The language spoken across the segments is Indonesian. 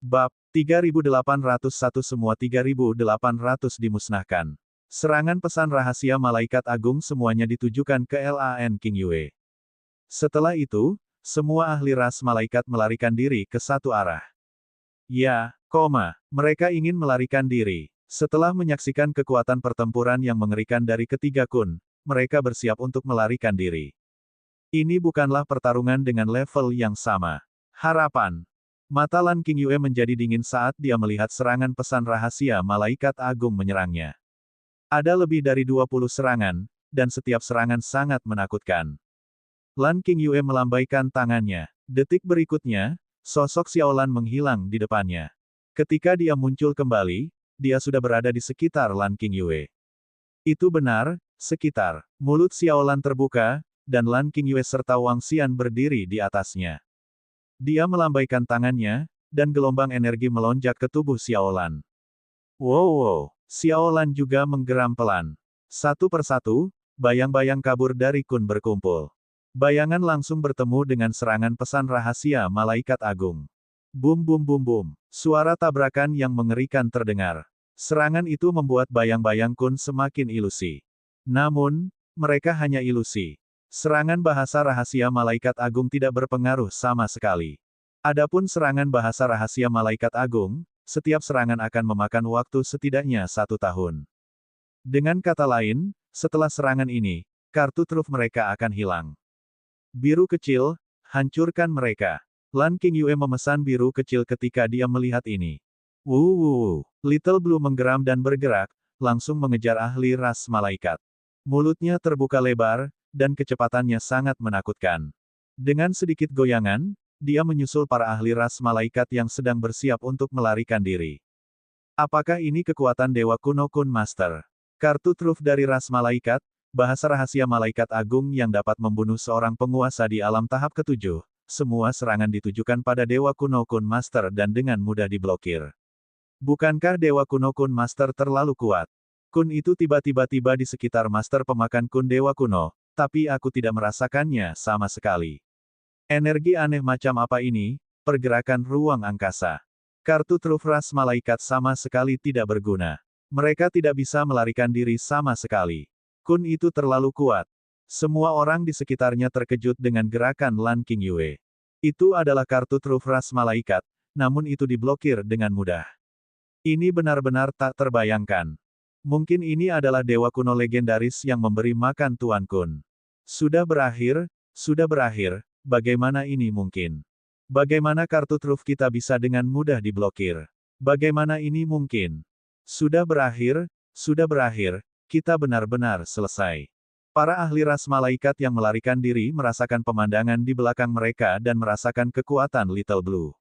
Bab 3801 semua 3800 dimusnahkan. Serangan pesan rahasia malaikat agung semuanya ditujukan ke Lan King Yue. Setelah itu, semua ahli ras malaikat melarikan diri ke satu arah. Ya, mereka ingin melarikan diri. Setelah menyaksikan kekuatan pertempuran yang mengerikan dari ketiga kun, mereka bersiap untuk melarikan diri. Ini bukanlah pertarungan dengan level yang sama. Harapan. Mata Lan King Yue menjadi dingin saat dia melihat serangan pesan rahasia malaikat agung menyerangnya. Ada lebih dari 20 serangan, dan setiap serangan sangat menakutkan. Lan King Yue melambaikan tangannya. Detik berikutnya, sosok Xiaolan menghilang di depannya. Ketika dia muncul kembali, dia sudah berada di sekitar Lan King Yue. Itu benar, sekitar. Mulut Xiaolan terbuka, dan Lan King Yue serta Wang Xian berdiri di atasnya. Dia melambaikan tangannya, dan gelombang energi melonjak ke tubuh Xiaolan. Wow! Xiaolan juga menggeram pelan. Satu persatu, bayang-bayang kabur dari kun berkumpul. Bayangan langsung bertemu dengan serangan pesan rahasia malaikat agung. Bum bum bum bum. Suara tabrakan yang mengerikan terdengar. Serangan itu membuat bayang-bayang kun semakin ilusi. Namun, mereka hanya ilusi. Serangan bahasa rahasia malaikat agung tidak berpengaruh sama sekali. Adapun serangan bahasa rahasia malaikat agung, setiap serangan akan memakan waktu setidaknya 1 tahun. Dengan kata lain, setelah serangan ini, kartu truf mereka akan hilang. Biru kecil, hancurkan mereka. Lan King Yue memesan biru kecil ketika dia melihat ini. Little Blue menggeram dan bergerak, langsung mengejar ahli ras malaikat. Mulutnya terbuka lebar, dan kecepatannya sangat menakutkan. Dengan sedikit goyangan, dia menyusul para ahli ras malaikat yang sedang bersiap untuk melarikan diri. Apakah ini kekuatan Dewa Kuno Kun Master? Kartu truf dari ras malaikat, bahasa rahasia malaikat agung yang dapat membunuh seorang penguasa di alam tahap ke-7. Semua serangan ditujukan pada Dewa Kuno Kun Master dan dengan mudah diblokir. Bukankah Dewa Kuno Kun Master terlalu kuat? Kun itu tiba-tiba tiba di sekitar Master pemakan kun Dewa Kuno, tapi aku tidak merasakannya sama sekali. Energi aneh macam apa ini? Pergerakan ruang angkasa. Kartu truf ras malaikat sama sekali tidak berguna. Mereka tidak bisa melarikan diri sama sekali. Kun itu terlalu kuat. Semua orang di sekitarnya terkejut dengan gerakan Lan King Yue. Itu adalah kartu truf ras malaikat, namun itu diblokir dengan mudah. Ini benar-benar tak terbayangkan. Mungkin ini adalah dewa kuno legendaris yang memberi makan Tuan Kun. Sudah berakhir, bagaimana ini mungkin? Bagaimana kartu truf kita bisa dengan mudah diblokir? Bagaimana ini mungkin? Sudah berakhir, kita benar-benar selesai. Para ahli ras malaikat yang melarikan diri merasakan pemandangan di belakang mereka dan merasakan kekuatan Little Blue.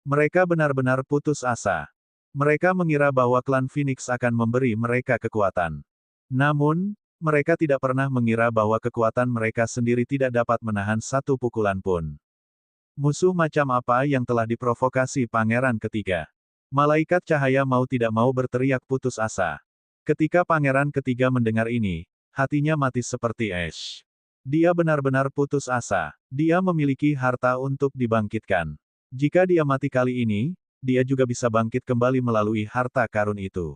Mereka benar-benar putus asa. Mereka mengira bahwa klan Phoenix akan memberi mereka kekuatan. Namun, mereka tidak pernah mengira bahwa kekuatan mereka sendiri tidak dapat menahan satu pukulan pun. Musuh macam apa yang telah diprovokasi Pangeran Ketiga? Malaikat cahaya mau tidak mau berteriak putus asa. Ketika Pangeran Ketiga mendengar ini, hatinya mati seperti es. Dia benar-benar putus asa. Dia memiliki harta untuk dibangkitkan. Jika dia mati kali ini, dia juga bisa bangkit kembali melalui harta karun itu.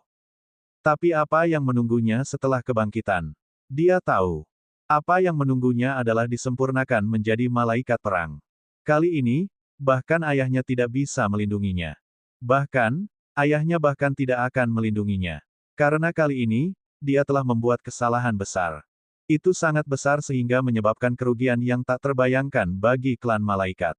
Tapi apa yang menunggunya setelah kebangkitan? Dia tahu. Apa yang menunggunya adalah disempurnakan menjadi malaikat perang. Kali ini, bahkan ayahnya tidak bisa melindunginya. Bahkan, ayahnya bahkan tidak akan melindunginya. Karena kali ini, dia telah membuat kesalahan besar. Itu sangat besar sehingga menyebabkan kerugian yang tak terbayangkan bagi klan malaikat.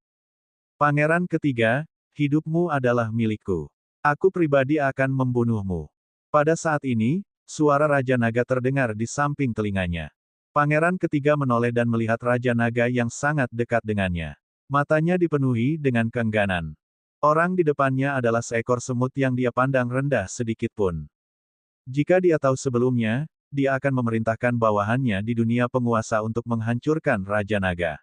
Pangeran Ketiga, hidupmu adalah milikku. Aku pribadi akan membunuhmu. Pada saat ini, suara Raja Naga terdengar di samping telinganya. Pangeran Ketiga menoleh dan melihat Raja Naga yang sangat dekat dengannya. Matanya dipenuhi dengan keengganan. Orang di depannya adalah seekor semut yang dia pandang rendah sedikit pun. Jika dia tahu sebelumnya, dia akan memerintahkan bawahannya di dunia penguasa untuk menghancurkan Raja Naga.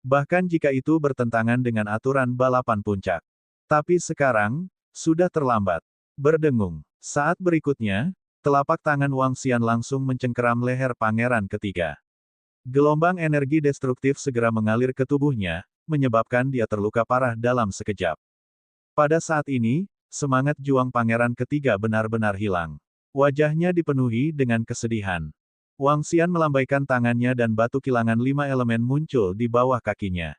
Bahkan jika itu bertentangan dengan aturan balapan puncak. Tapi sekarang, sudah terlambat. Berdengung. Saat berikutnya, telapak tangan Wang Xian langsung mencengkeram leher Pangeran Ketiga. Gelombang energi destruktif segera mengalir ke tubuhnya, menyebabkan dia terluka parah dalam sekejap. Pada saat ini, semangat juang pangeran ketiga benar-benar hilang. Wajahnya dipenuhi dengan kesedihan. Wang Xian melambaikan tangannya dan batu kilangan 5 elemen muncul di bawah kakinya.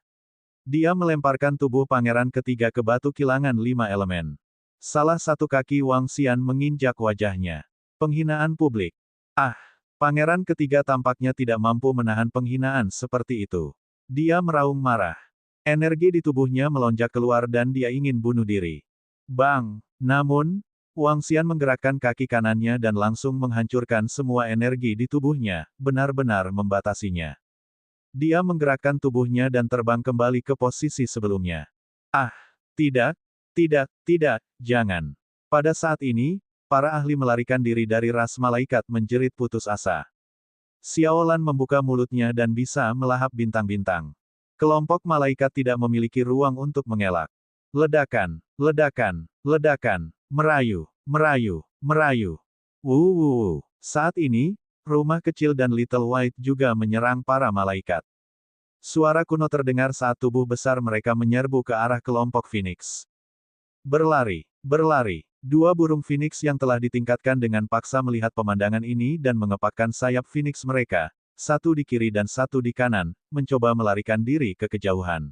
Dia melemparkan tubuh pangeran ketiga ke batu kilangan 5 elemen. Salah satu kaki Wang Xian menginjak wajahnya. Penghinaan publik. Ah! Pangeran ketiga tampaknya tidak mampu menahan penghinaan seperti itu. Dia meraung marah. Energi di tubuhnya melonjak keluar dan dia ingin bunuh diri. Bang! Namun, Wang Xian menggerakkan kaki kanannya dan langsung menghancurkan semua energi di tubuhnya, benar-benar membatasinya. Dia menggerakkan tubuhnya dan terbang kembali ke posisi sebelumnya. Ah! Tidak! Tidak, tidak, jangan. Pada saat ini, para ahli melarikan diri dari ras malaikat menjerit putus asa. Xiaolan membuka mulutnya dan bisa melahap bintang-bintang. Kelompok malaikat tidak memiliki ruang untuk mengelak. Ledakan, ledakan, ledakan, merayu, merayu, merayu. Wuh. Saat ini, rumah kecil dan Little White juga menyerang para malaikat. Suara kuno terdengar saat tubuh besar mereka menyerbu ke arah kelompok Phoenix. Berlari, berlari. Dua burung Phoenix yang telah ditingkatkan dengan paksa melihat pemandangan ini dan mengepakkan sayap Phoenix mereka, satu di kiri dan satu di kanan, mencoba melarikan diri ke kejauhan.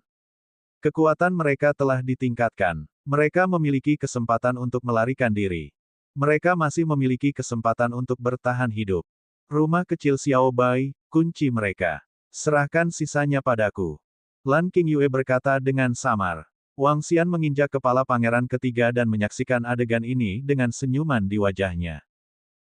Kekuatan mereka telah ditingkatkan. Mereka memiliki kesempatan untuk melarikan diri. Mereka masih memiliki kesempatan untuk bertahan hidup. Rumah kecil Xiao Bai, kunci mereka. Serahkan sisanya padaku. Lan Qingyue berkata dengan samar. Wang Xian menginjak kepala pangeran ketiga dan menyaksikan adegan ini dengan senyuman di wajahnya.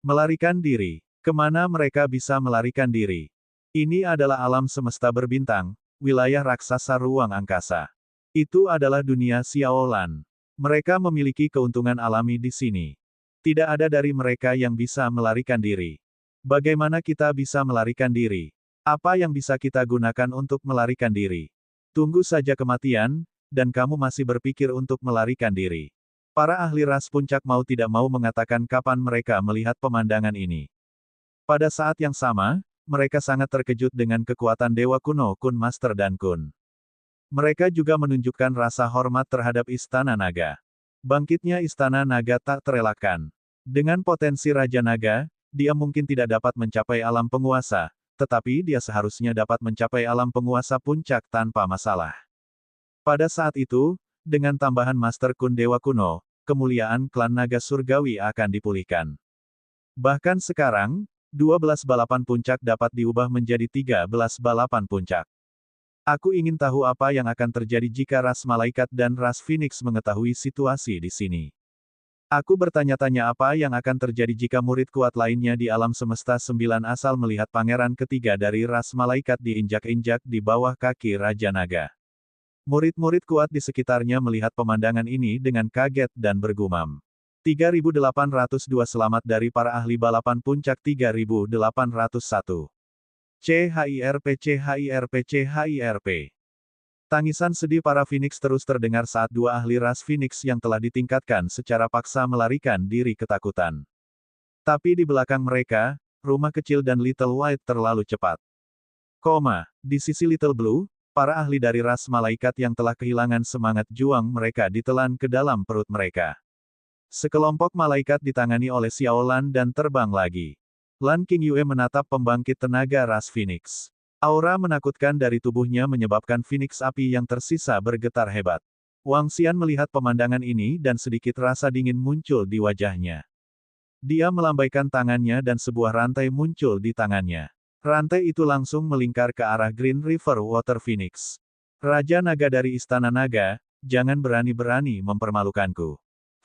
Melarikan diri. Kemana mereka bisa melarikan diri? Ini adalah alam semesta berbintang, wilayah raksasa ruang angkasa. Itu adalah dunia Xiaolan. Mereka memiliki keuntungan alami di sini. Tidak ada dari mereka yang bisa melarikan diri. Bagaimana kita bisa melarikan diri? Apa yang bisa kita gunakan untuk melarikan diri? Tunggu saja kematian, dan kamu masih berpikir untuk melarikan diri. Para ahli ras puncak mau tidak mau mengatakan kapan mereka melihat pemandangan ini. Pada saat yang sama, mereka sangat terkejut dengan kekuatan Dewa Kuno Kun Master dan Kun. Mereka juga menunjukkan rasa hormat terhadap Istana Naga. Bangkitnya Istana Naga tak terelakkan. Dengan potensi Raja Naga, dia mungkin tidak dapat mencapai alam penguasa, tetapi dia seharusnya dapat mencapai alam penguasa puncak tanpa masalah. Pada saat itu, dengan tambahan Master Kun Dewa Kuno, kemuliaan klan naga surgawi akan dipulihkan. Bahkan sekarang, 12 balapan puncak dapat diubah menjadi 13 balapan puncak. Aku ingin tahu apa yang akan terjadi jika ras malaikat dan ras Phoenix mengetahui situasi di sini. Aku bertanya-tanya apa yang akan terjadi jika murid kuat lainnya di alam semesta 9 asal melihat pangeran ketiga dari ras malaikat diinjak-injak di bawah kaki Raja Naga. Murid-murid kuat di sekitarnya melihat pemandangan ini dengan kaget dan bergumam. 3802 selamat dari para ahli balapan puncak 3801. CHIRP CHIRP CHIRP. Tangisan sedih para Phoenix terus terdengar saat dua ahli ras Phoenix yang telah ditingkatkan secara paksa melarikan diri ketakutan. Tapi di belakang mereka, rumah kecil dan Little White terlalu cepat. Di sisi Little Blue, para ahli dari ras malaikat yang telah kehilangan semangat juang mereka ditelan ke dalam perut mereka. Sekelompok malaikat ditangani oleh Xiaolan dan terbang lagi. Lan Qingyue menatap pembangkit tenaga ras Phoenix. Aura menakutkan dari tubuhnya menyebabkan Phoenix api yang tersisa bergetar hebat. Wang Xian melihat pemandangan ini dan sedikit rasa dingin muncul di wajahnya. Dia melambaikan tangannya dan sebuah rantai muncul di tangannya. Rantai itu langsung melingkar ke arah Green River Water Phoenix. Raja Naga dari Istana Naga, jangan berani-berani mempermalukanku.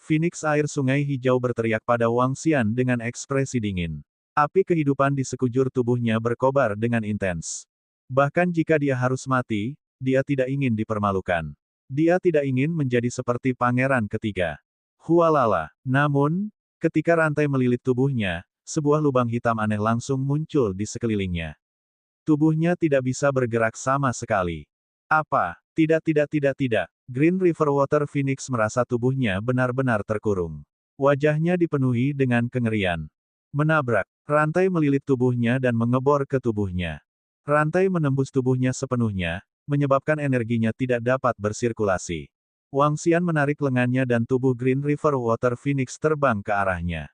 Phoenix air sungai hijau berteriak pada Wang Xian dengan ekspresi dingin. Api kehidupan di sekujur tubuhnya berkobar dengan intens. Bahkan jika dia harus mati, dia tidak ingin dipermalukan. Dia tidak ingin menjadi seperti pangeran ketiga. Hualala. Namun, ketika rantai melilit tubuhnya, sebuah lubang hitam aneh langsung muncul di sekelilingnya. Tubuhnya tidak bisa bergerak sama sekali. Apa? Tidak. Green River Water Phoenix merasa tubuhnya benar-benar terkurung. Wajahnya dipenuhi dengan kengerian. Menabrak. Rantai melilit tubuhnya dan mengebor ke tubuhnya. Rantai menembus tubuhnya sepenuhnya, menyebabkan energinya tidak dapat bersirkulasi. Wang Xian menarik lengannya dan tubuh Green River Water Phoenix terbang ke arahnya.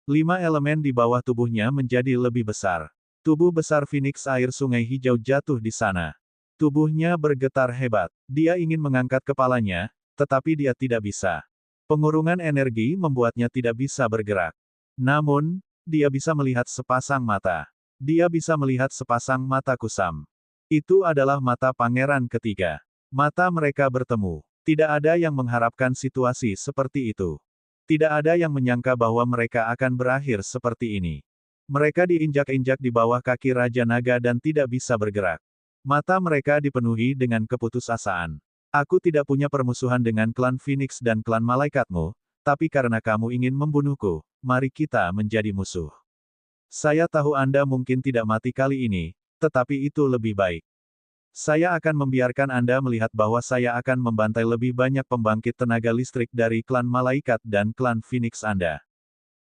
5 elemen di bawah tubuhnya menjadi lebih besar. Tubuh besar Phoenix air sungai hijau jatuh di sana. Tubuhnya bergetar hebat. Dia ingin mengangkat kepalanya, tetapi dia tidak bisa. Pengurungan energi membuatnya tidak bisa bergerak. Namun, dia bisa melihat sepasang mata. Dia bisa melihat sepasang mata kusam. Itu adalah mata pangeran ketiga. Mata mereka bertemu. Tidak ada yang mengharapkan situasi seperti itu. Tidak ada yang menyangka bahwa mereka akan berakhir seperti ini. Mereka diinjak-injak di bawah kaki Raja Naga dan tidak bisa bergerak. Mata mereka dipenuhi dengan keputusasaan. Aku tidak punya permusuhan dengan klan Phoenix dan klan Malaikatmu, tapi karena kamu ingin membunuhku, mari kita menjadi musuh. Saya tahu Anda mungkin tidak mati kali ini, tetapi itu lebih baik. Saya akan membiarkan Anda melihat bahwa saya akan membantai lebih banyak pembangkit tenaga listrik dari klan Malaikat dan klan Phoenix Anda.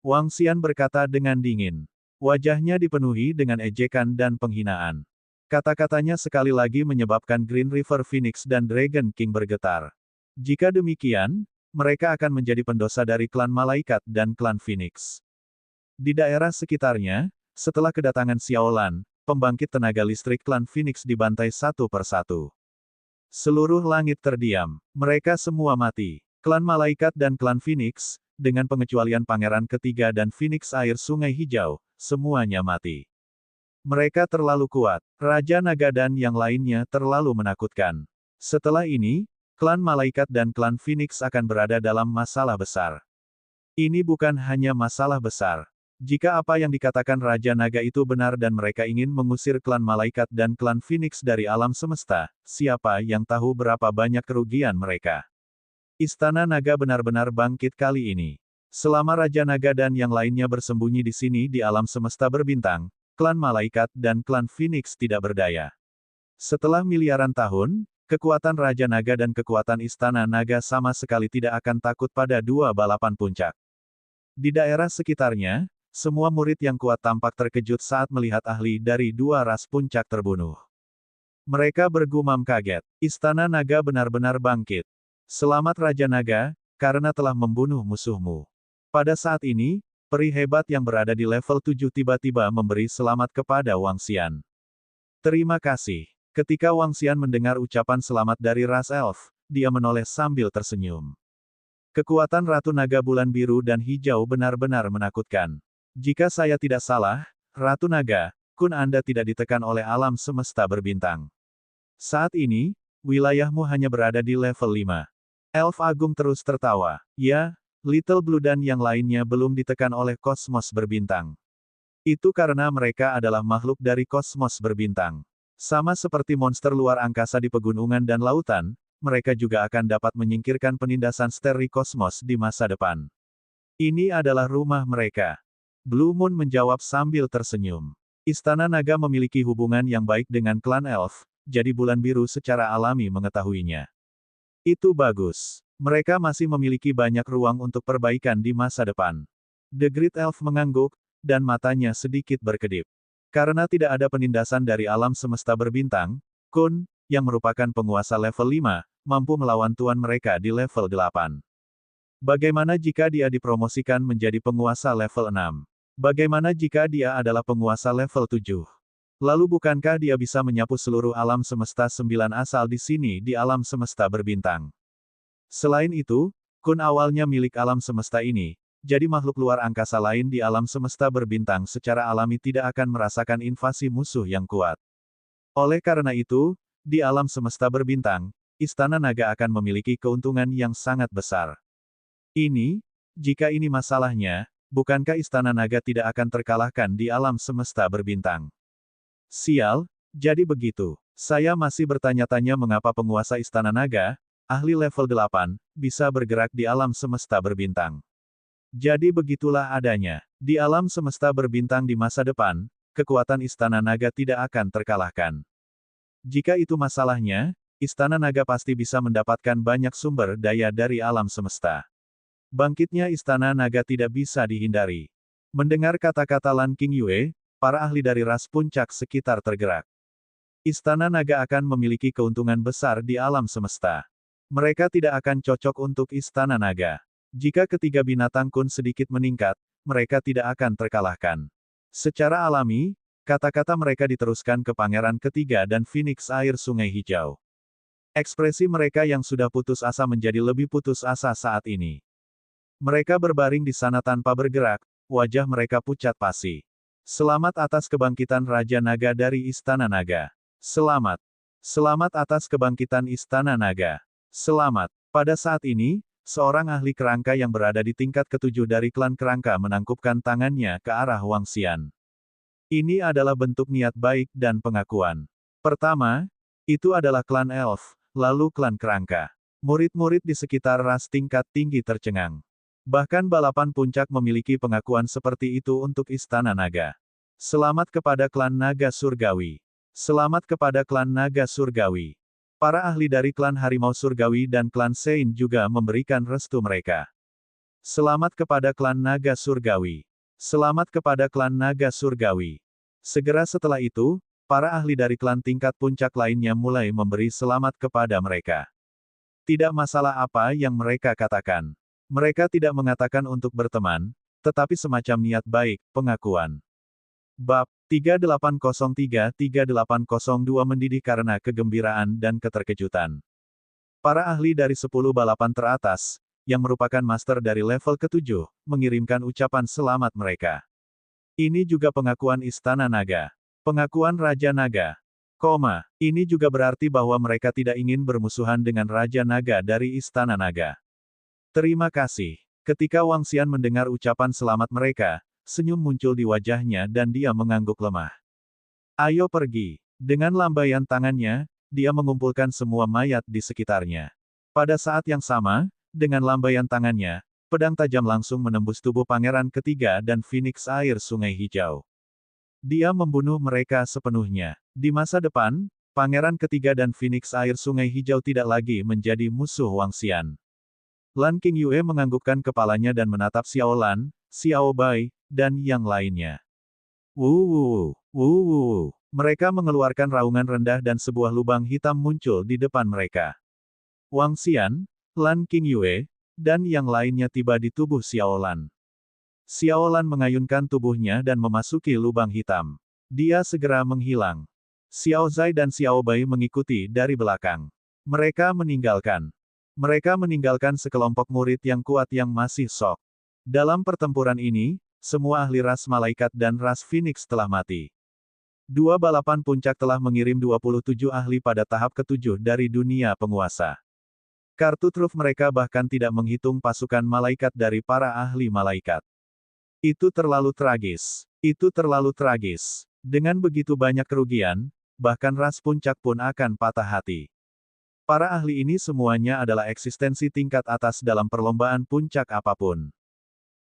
Wang Xian berkata dengan dingin. Wajahnya dipenuhi dengan ejekan dan penghinaan. Kata-katanya sekali lagi menyebabkan Green River Phoenix dan Dragon King bergetar. Jika demikian, mereka akan menjadi pendosa dari klan Malaikat dan klan Phoenix. Di daerah sekitarnya, setelah kedatangan Xiaolan, pembangkit tenaga listrik klan Phoenix dibantai satu persatu. Seluruh langit terdiam. Mereka semua mati. Klan Malaikat dan klan Phoenix, dengan pengecualian Pangeran Ketiga dan Phoenix Air Sungai Hijau, semuanya mati. Mereka terlalu kuat. Raja Naga dan yang lainnya terlalu menakutkan. Setelah ini, klan Malaikat dan klan Phoenix akan berada dalam masalah besar. Ini bukan hanya masalah besar. Jika apa yang dikatakan Raja Naga itu benar dan mereka ingin mengusir klan Malaikat dan klan Phoenix dari alam semesta, siapa yang tahu berapa banyak kerugian mereka? Istana Naga benar-benar bangkit kali ini. Selama Raja Naga dan yang lainnya bersembunyi di sini di alam semesta berbintang, klan Malaikat dan klan Phoenix tidak berdaya. Setelah miliaran tahun, kekuatan Raja Naga dan kekuatan Istana Naga sama sekali tidak akan takut pada dua balapan puncak. Di daerah sekitarnya, semua murid yang kuat tampak terkejut saat melihat ahli dari dua ras puncak terbunuh. Mereka bergumam kaget. Istana Naga benar-benar bangkit. Selamat Raja Naga, karena telah membunuh musuhmu. Pada saat ini, peri hebat yang berada di level 7 tiba-tiba memberi selamat kepada Wang Xian. Terima kasih. Ketika Wang Xian mendengar ucapan selamat dari ras elf, dia menoleh sambil tersenyum. Kekuatan Ratu Naga Bulan Biru dan Hijau benar-benar menakutkan. Jika saya tidak salah, Ratu Naga, kun Anda tidak ditekan oleh alam semesta berbintang. Saat ini, wilayahmu hanya berada di level 5. Elf Agung terus tertawa. Ya, Little Blue dan yang lainnya belum ditekan oleh kosmos berbintang. Itu karena mereka adalah makhluk dari kosmos berbintang. Sama seperti monster luar angkasa di pegunungan dan lautan, mereka juga akan dapat menyingkirkan penindasan steri kosmos di masa depan. Ini adalah rumah mereka. Blue Moon menjawab sambil tersenyum. Istana Naga memiliki hubungan yang baik dengan klan Elf, jadi Bulan Biru secara alami mengetahuinya. Itu bagus. Mereka masih memiliki banyak ruang untuk perbaikan di masa depan. The Great Elf mengangguk, dan matanya sedikit berkedip. Karena tidak ada penindasan dari alam semesta berbintang, Kun, yang merupakan penguasa level 5, mampu melawan tuan mereka di level 8. Bagaimana jika dia dipromosikan menjadi penguasa level 6? Bagaimana jika dia adalah penguasa level 7? Lalu bukankah dia bisa menyapu seluruh alam semesta 9 asal di sini di alam semesta berbintang? Selain itu, Kun awalnya milik alam semesta ini, jadi makhluk luar angkasa lain di alam semesta berbintang secara alami tidak akan merasakan invasi musuh yang kuat. Oleh karena itu, di alam semesta berbintang, Istana Naga akan memiliki keuntungan yang sangat besar. Jika ini masalahnya, bukankah Istana Naga tidak akan terkalahkan di alam semesta berbintang? Sial, jadi begitu. Saya masih bertanya-tanya mengapa penguasa Istana Naga, ahli level 8, bisa bergerak di alam semesta berbintang. Jadi begitulah adanya. Di alam semesta berbintang di masa depan, kekuatan Istana Naga tidak akan terkalahkan. Jika itu masalahnya, Istana Naga pasti bisa mendapatkan banyak sumber daya dari alam semesta. Bangkitnya Istana Naga tidak bisa dihindari. Mendengar kata-kata Lan King Yue, para ahli dari ras puncak sekitar tergerak. Istana Naga akan memiliki keuntungan besar di alam semesta. Mereka tidak akan cocok untuk Istana Naga. Jika ketiga binatang kun sedikit meningkat, mereka tidak akan terkalahkan. Secara alami, kata-kata mereka diteruskan ke Pangeran Ketiga dan Phoenix Air Sungai Hijau. Ekspresi mereka yang sudah putus asa menjadi lebih putus asa saat ini. Mereka berbaring di sana tanpa bergerak, wajah mereka pucat pasi. Selamat atas kebangkitan Raja Naga dari Istana Naga. Selamat. Selamat atas kebangkitan Istana Naga. Selamat. Pada saat ini, seorang ahli kerangka yang berada di tingkat ketujuh dari klan kerangka menangkupkan tangannya ke arah Wang Xian. Ini adalah bentuk niat baik dan pengakuan. Pertama, itu adalah klan elf, lalu klan kerangka. Murid-murid di sekitar ras tingkat tinggi tercengang. Bahkan balapan puncak memiliki pengakuan seperti itu untuk Istana Naga. Selamat kepada klan Naga Surgawi. Selamat kepada klan Naga Surgawi. Para ahli dari klan Harimau Surgawi dan klan Sein juga memberikan restu mereka. Selamat kepada klan Naga Surgawi. Selamat kepada klan Naga Surgawi. Segera setelah itu, para ahli dari klan tingkat puncak lainnya mulai memberi selamat kepada mereka. Tidak masalah apa yang mereka katakan. Mereka tidak mengatakan untuk berteman, tetapi semacam niat baik, pengakuan. Bab 3803-3802 mendidih karena kegembiraan dan keterkejutan. Para ahli dari 10 balapan teratas, yang merupakan master dari level ke-7, mengirimkan ucapan selamat mereka. Ini juga pengakuan Istana Naga. Pengakuan Raja Naga. Ini juga berarti bahwa mereka tidak ingin bermusuhan dengan Raja Naga dari Istana Naga. Terima kasih. Ketika Wang Xian mendengar ucapan selamat mereka, senyum muncul di wajahnya dan dia mengangguk lemah. Ayo pergi. Dengan lambaian tangannya, dia mengumpulkan semua mayat di sekitarnya. Pada saat yang sama, dengan lambaian tangannya, pedang tajam langsung menembus tubuh Pangeran Ketiga dan Phoenix Air Sungai Hijau. Dia membunuh mereka sepenuhnya. Di masa depan, Pangeran Ketiga dan Phoenix Air Sungai Hijau tidak lagi menjadi musuh Wang Xian. Lan Qingyue menganggukkan kepalanya dan menatap Xiao Lan, Xiao Bai, dan yang lainnya. Mereka mengeluarkan raungan rendah dan sebuah lubang hitam muncul di depan mereka. Wang Xian, Lan Qingyue, dan yang lainnya tiba di tubuh Xiao Lan. Xiao Lan mengayunkan tubuhnya dan memasuki lubang hitam. Dia segera menghilang. Xiao Zai dan Xiao Bai mengikuti dari belakang. Mereka meninggalkan sekelompok murid yang kuat yang masih shock. Dalam pertempuran ini, semua ahli ras malaikat dan ras Phoenix telah mati. Dua balapan puncak telah mengirim 27 ahli pada tahap ke-7 dari dunia penguasa. Kartu truf mereka bahkan tidak menghitung pasukan malaikat dari para ahli malaikat. Itu terlalu tragis. Dengan begitu banyak kerugian, bahkan ras puncak pun akan patah hati. Para ahli ini semuanya adalah eksistensi tingkat atas dalam perlombaan puncak apapun.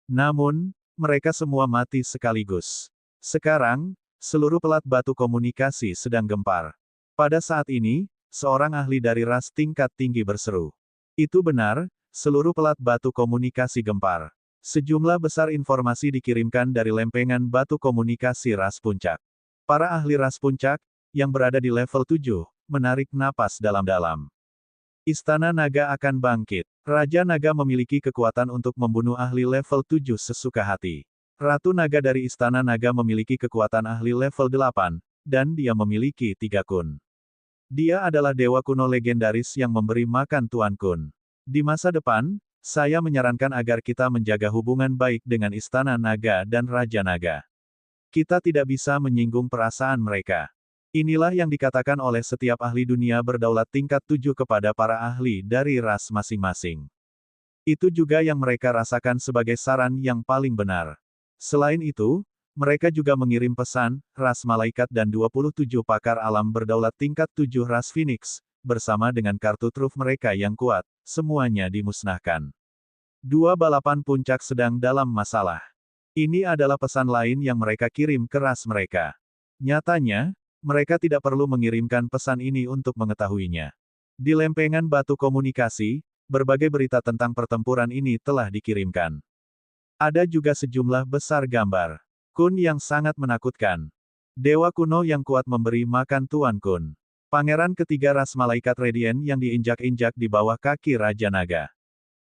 Namun, mereka semua mati sekaligus. Sekarang, seluruh pelat batu komunikasi sedang gempar. Pada saat ini, seorang ahli dari ras tingkat tinggi berseru. Itu benar, seluruh pelat batu komunikasi gempar. Sejumlah besar informasi dikirimkan dari lempengan batu komunikasi ras puncak. Para ahli ras puncak, yang berada di level 7, menarik napas dalam-dalam. Istana Naga akan bangkit. Raja Naga memiliki kekuatan untuk membunuh ahli level 7 sesuka hati. Ratu Naga dari Istana Naga memiliki kekuatan ahli level 8, dan dia memiliki 3 kun. Dia adalah dewa kuno legendaris yang memberi makan Tuan Kun. Di masa depan, saya menyarankan agar kita menjaga hubungan baik dengan Istana Naga dan Raja Naga. Kita tidak bisa menyinggung perasaan mereka. Inilah yang dikatakan oleh setiap ahli dunia berdaulat tingkat 7 kepada para ahli dari ras masing-masing. Itu juga yang mereka rasakan sebagai saran yang paling benar. Selain itu, mereka juga mengirim pesan, ras malaikat dan 27 pakar alam berdaulat tingkat 7 ras Phoenix, bersama dengan kartu truf mereka yang kuat, semuanya dimusnahkan. Dua balapan puncak sedang dalam masalah. Ini adalah pesan lain yang mereka kirim ke ras mereka. Nyatanya, mereka tidak perlu mengirimkan pesan ini untuk mengetahuinya. Di lempengan batu komunikasi, berbagai berita tentang pertempuran ini telah dikirimkan. Ada juga sejumlah besar gambar. Kun yang sangat menakutkan. Dewa kuno yang kuat memberi makan Tuan Kun. Pangeran ketiga ras malaikat Radiant yang diinjak-injak di bawah kaki Raja Naga.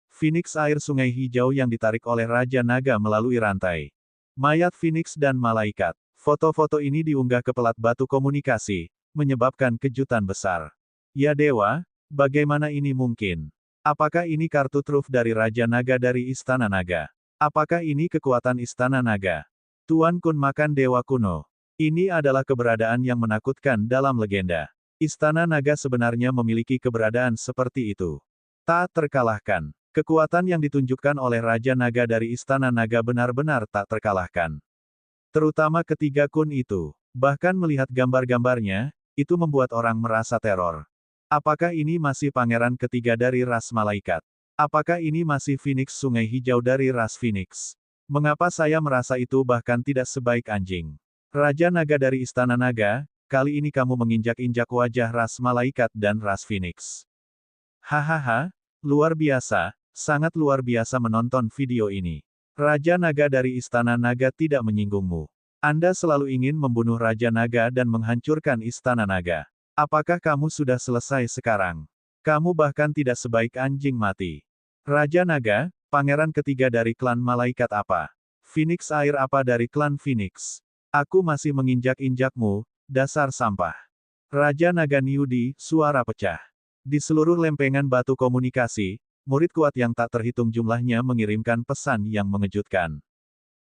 Phoenix air sungai hijau yang ditarik oleh Raja Naga melalui rantai. Mayat Phoenix dan malaikat. Foto-foto ini diunggah ke pelat batu komunikasi, menyebabkan kejutan besar. Ya dewa, bagaimana ini mungkin? Apakah ini kartu truf dari Raja Naga dari Istana Naga? Apakah ini kekuatan Istana Naga? Tuan Kun makan dewa kuno. Ini adalah keberadaan yang menakutkan dalam legenda. Istana Naga sebenarnya memiliki keberadaan seperti itu. Tak terkalahkan. Kekuatan yang ditunjukkan oleh Raja Naga dari Istana Naga benar-benar tak terkalahkan. Terutama ketiga kun itu. Bahkan melihat gambar-gambarnya, itu membuat orang merasa teror. Apakah ini masih pangeran ketiga dari ras malaikat? Apakah ini masih Phoenix sungai hijau dari ras Phoenix? Mengapa saya merasa itu bahkan tidak sebaik anjing? Raja Naga dari Istana Naga, kali ini kamu menginjak-injak wajah ras malaikat dan ras Phoenix. Hahaha, luar biasa. Sangat luar biasa menonton video ini. Raja Naga dari Istana Naga tidak menyinggungmu. Anda selalu ingin membunuh Raja Naga dan menghancurkan Istana Naga. Apakah kamu sudah selesai sekarang? Kamu bahkan tidak sebaik anjing mati. Raja Naga, pangeran ketiga dari klan malaikat apa? Phoenix air apa dari klan Phoenix? Aku masih menginjak-injakmu, dasar sampah. Raja Naga Niudi, suara pecah. Di seluruh lempengan batu komunikasi, murid kuat yang tak terhitung jumlahnya mengirimkan pesan yang mengejutkan.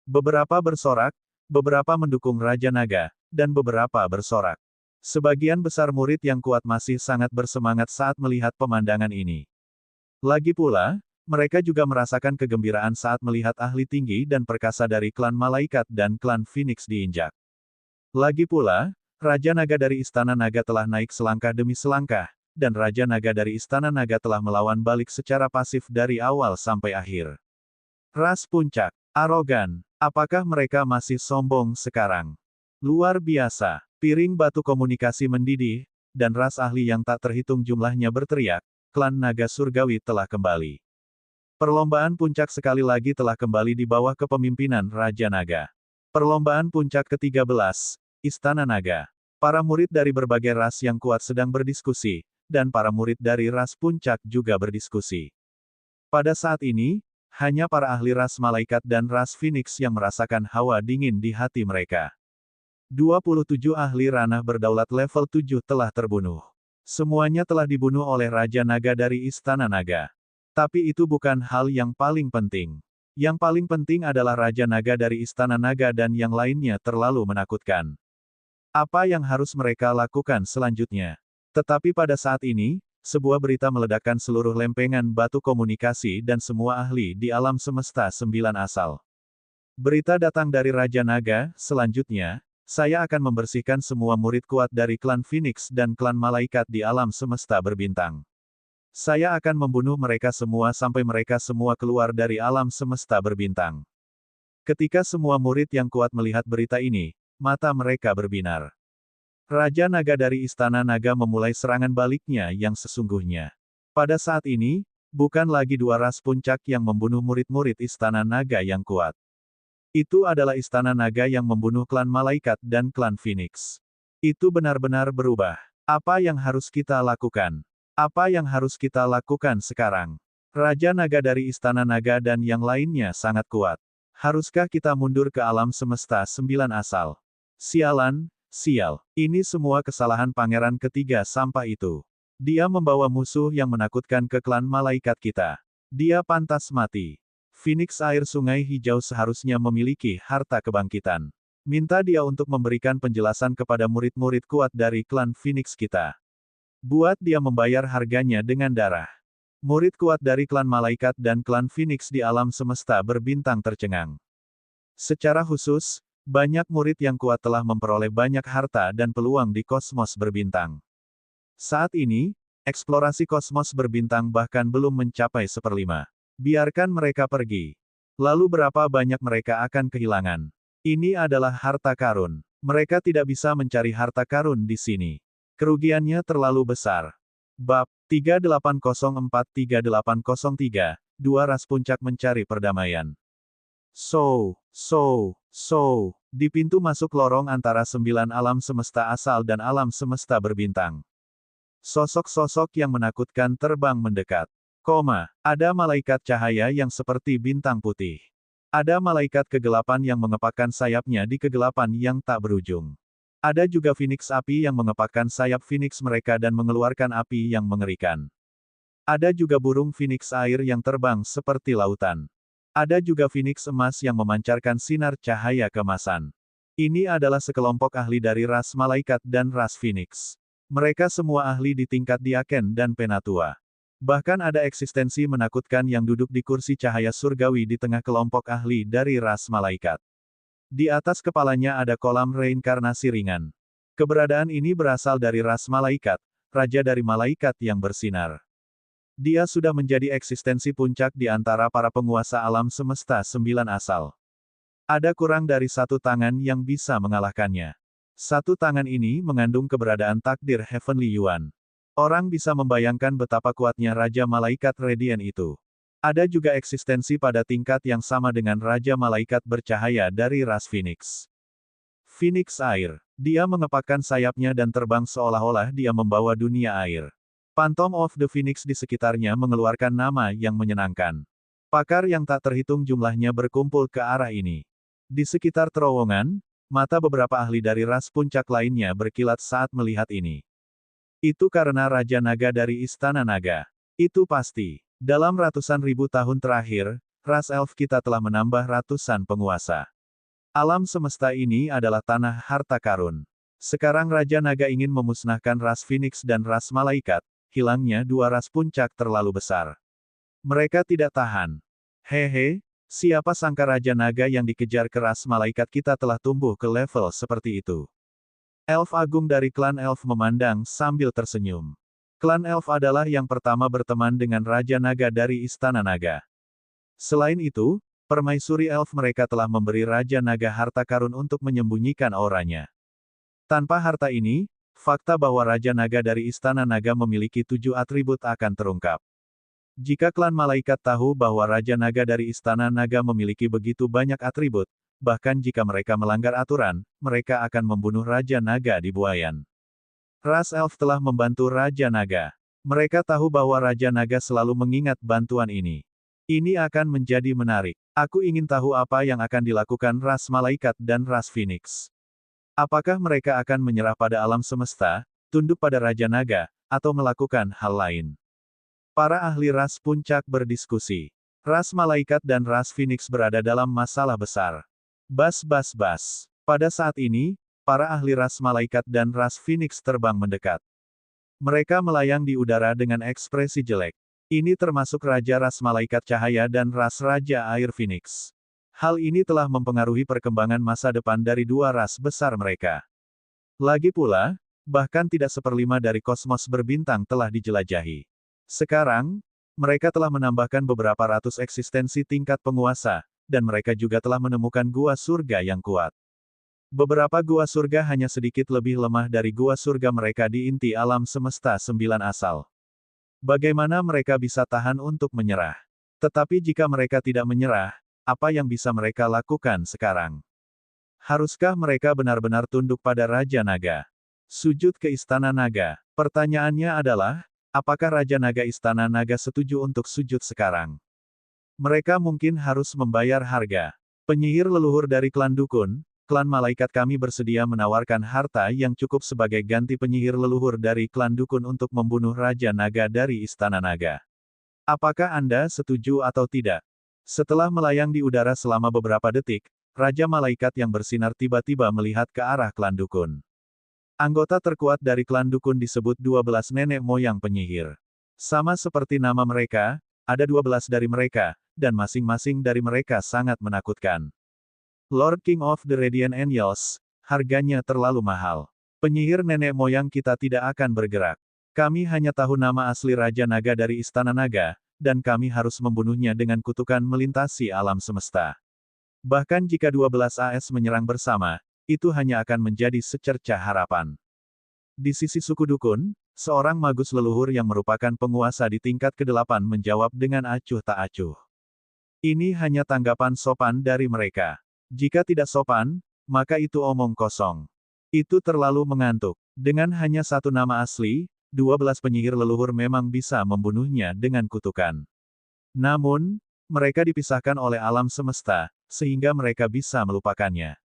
Beberapa bersorak, beberapa mendukung Raja Naga, dan beberapa bersorak. Sebagian besar murid yang kuat masih sangat bersemangat saat melihat pemandangan ini. Lagi pula, mereka juga merasakan kegembiraan saat melihat ahli tinggi dan perkasa dari klan malaikat dan klan Phoenix diinjak. Lagi pula, Raja Naga dari Istana Naga telah naik selangkah demi selangkah, dan Raja Naga dari Istana Naga telah melawan balik secara pasif dari awal sampai akhir. Ras puncak, arogan, apakah mereka masih sombong sekarang? Luar biasa, piring batu komunikasi mendidih, dan ras ahli yang tak terhitung jumlahnya berteriak, klan naga surgawi telah kembali. Perlombaan puncak sekali lagi telah kembali di bawah kepemimpinan Raja Naga. Perlombaan puncak ke-13, Istana Naga. Para murid dari berbagai ras yang kuat sedang berdiskusi, dan para murid dari ras puncak juga berdiskusi. Pada saat ini, hanya para ahli ras malaikat dan ras Phoenix yang merasakan hawa dingin di hati mereka. 27 ahli ranah berdaulat level 7 telah terbunuh. Semuanya telah dibunuh oleh Raja Naga dari Istana Naga. Tapi itu bukan hal yang paling penting. Yang paling penting adalah Raja Naga dari Istana Naga dan yang lainnya terlalu menakutkan. Apa yang harus mereka lakukan selanjutnya? Tetapi pada saat ini, sebuah berita meledakkan seluruh lempengan batu komunikasi dan semua ahli di alam semesta 9 asal. Berita datang dari Raja Naga, selanjutnya, saya akan membersihkan semua murid kuat dari klan Phoenix dan klan malaikat di alam semesta berbintang. Saya akan membunuh mereka semua sampai mereka semua keluar dari alam semesta berbintang. Ketika semua murid yang kuat melihat berita ini, mata mereka berbinar. Raja Naga dari Istana Naga memulai serangan baliknya yang sesungguhnya. Pada saat ini, bukan lagi dua ras puncak yang membunuh murid-murid Istana Naga yang kuat. Itu adalah Istana Naga yang membunuh klan malaikat dan klan Phoenix. Itu benar-benar berubah. Apa yang harus kita lakukan? Apa yang harus kita lakukan sekarang? Raja Naga dari Istana Naga dan yang lainnya sangat kuat. Haruskah kita mundur ke alam semesta 9 asal? Sialan. Sial, ini semua kesalahan pangeran ketiga sampah itu. Dia membawa musuh yang menakutkan ke klan malaikat kita. Dia pantas mati. Phoenix air sungai hijau seharusnya memiliki harta kebangkitan. Minta dia untuk memberikan penjelasan kepada murid-murid kuat dari klan Phoenix kita. Buat dia membayar harganya dengan darah. Murid kuat dari klan malaikat dan klan Phoenix di alam semesta berbintang tercengang. Secara khusus, banyak murid yang kuat telah memperoleh banyak harta dan peluang di kosmos berbintang. Saat ini, eksplorasi kosmos berbintang bahkan belum mencapai 1/5. Biarkan mereka pergi. Lalu berapa banyak mereka akan kehilangan? Ini adalah harta karun. Mereka tidak bisa mencari harta karun di sini. Kerugiannya terlalu besar. Bab 3804-3803, dua ras puncak mencari perdamaian. Di pintu masuk lorong antara 9 alam semesta asal dan alam semesta berbintang. Sosok-sosok yang menakutkan terbang mendekat. Ada malaikat cahaya yang seperti bintang putih. Ada malaikat kegelapan yang mengepakkan sayapnya di kegelapan yang tak berujung. Ada juga Phoenix api yang mengepakkan sayap Phoenix mereka dan mengeluarkan api yang mengerikan. Ada juga burung Phoenix air yang terbang seperti lautan. Ada juga Phoenix emas yang memancarkan sinar cahaya keemasan. Ini adalah sekelompok ahli dari ras malaikat dan ras Phoenix. Mereka semua ahli di tingkat Diaken dan Penatua. Bahkan ada eksistensi menakutkan yang duduk di kursi cahaya surgawi di tengah kelompok ahli dari ras malaikat. Di atas kepalanya ada kolam reinkarnasi ringan. Keberadaan ini berasal dari ras malaikat, raja dari malaikat yang bersinar. Dia sudah menjadi eksistensi puncak di antara para penguasa alam semesta 9 asal. Ada kurang dari satu tangan yang bisa mengalahkannya. Satu tangan ini mengandung keberadaan takdir Heavenly Yuan. Orang bisa membayangkan betapa kuatnya Raja Malaikat Radiant itu. Ada juga eksistensi pada tingkat yang sama dengan Raja Malaikat bercahaya dari ras Phoenix. Phoenix air. Dia mengepakkan sayapnya dan terbang seolah-olah dia membawa dunia air. Phantom of the Phoenix di sekitarnya mengeluarkan nama yang menyenangkan. Pakar yang tak terhitung jumlahnya berkumpul ke arah ini. Di sekitar terowongan, mata beberapa ahli dari ras puncak lainnya berkilat saat melihat ini. Itu karena Raja Naga dari Istana Naga. Itu pasti. Dalam ratusan ribu tahun terakhir, ras elf kita telah menambah ratusan penguasa. Alam semesta ini adalah tanah harta karun. Sekarang Raja Naga ingin memusnahkan ras Phoenix dan ras malaikat, hilangnya dua ras puncak terlalu besar. Mereka tidak tahan. Hehe, siapa sangka Raja Naga yang dikejar ke ras malaikat kita telah tumbuh ke level seperti itu. Elf agung dari klan elf memandang sambil tersenyum. Klan elf adalah yang pertama berteman dengan Raja Naga dari Istana Naga. Selain itu, permaisuri elf mereka telah memberi Raja Naga harta karun untuk menyembunyikan auranya. Tanpa harta ini, fakta bahwa Raja Naga dari Istana Naga memiliki 7 atribut akan terungkap. Jika klan malaikat tahu bahwa Raja Naga dari Istana Naga memiliki begitu banyak atribut, bahkan jika mereka melanggar aturan, mereka akan membunuh Raja Naga di Buayan. Ras elf telah membantu Raja Naga. Mereka tahu bahwa Raja Naga selalu mengingat bantuan ini. Ini akan menjadi menarik. Aku ingin tahu apa yang akan dilakukan ras malaikat dan ras Phoenix. Apakah mereka akan menyerah pada alam semesta, tunduk pada Raja Naga, atau melakukan hal lain? Para ahli ras puncak berdiskusi. Ras malaikat dan ras Phoenix berada dalam masalah besar. Bas. Pada saat ini, para ahli ras malaikat dan ras Phoenix terbang mendekat. Mereka melayang di udara dengan ekspresi jelek. Ini termasuk Raja ras malaikat cahaya dan ras Raja air Phoenix. Hal ini telah mempengaruhi perkembangan masa depan dari dua ras besar mereka. Lagi pula, bahkan tidak seperlima dari kosmos berbintang telah dijelajahi. Sekarang, mereka telah menambahkan beberapa ratus eksistensi tingkat penguasa, dan mereka juga telah menemukan gua surga yang kuat. Beberapa gua surga hanya sedikit lebih lemah dari gua surga mereka di inti alam semesta 9 asal. Bagaimana mereka bisa tahan untuk menyerah? Tetapi jika mereka tidak menyerah, apa yang bisa mereka lakukan sekarang? Haruskah mereka benar-benar tunduk pada Raja Naga? Sujud ke Istana Naga. Pertanyaannya adalah, apakah Raja Naga Istana Naga setuju untuk sujud sekarang? Mereka mungkin harus membayar harga. Penyihir leluhur dari klan dukun, klan malaikat kami bersedia menawarkan harta yang cukup sebagai ganti penyihir leluhur dari klan dukun untuk membunuh Raja Naga dari Istana Naga. Apakah Anda setuju atau tidak? Setelah melayang di udara selama beberapa detik, Raja Malaikat yang bersinar tiba-tiba melihat ke arah klan dukun. Anggota terkuat dari klan dukun disebut 12 nenek moyang penyihir. Sama seperti nama mereka, ada 12 dari mereka, dan masing-masing dari mereka sangat menakutkan. Lord King of the Radiant Angels, harganya terlalu mahal. Penyihir nenek moyang kita tidak akan bergerak. Kami hanya tahu nama asli Raja Naga dari Istana Naga, dan kami harus membunuhnya dengan kutukan melintasi alam semesta. Bahkan jika 12 AS menyerang bersama, itu hanya akan menjadi secercah harapan. Di sisi suku dukun, seorang magus leluhur yang merupakan penguasa di tingkat ke-8 menjawab dengan acuh tak acuh. Ini hanya tanggapan sopan dari mereka. Jika tidak sopan, maka itu omong kosong. Itu terlalu mengantuk. Dengan hanya satu nama asli, 12 penyihir leluhur memang bisa membunuhnya dengan kutukan. Namun, mereka dipisahkan oleh alam semesta, sehingga mereka bisa melupakannya.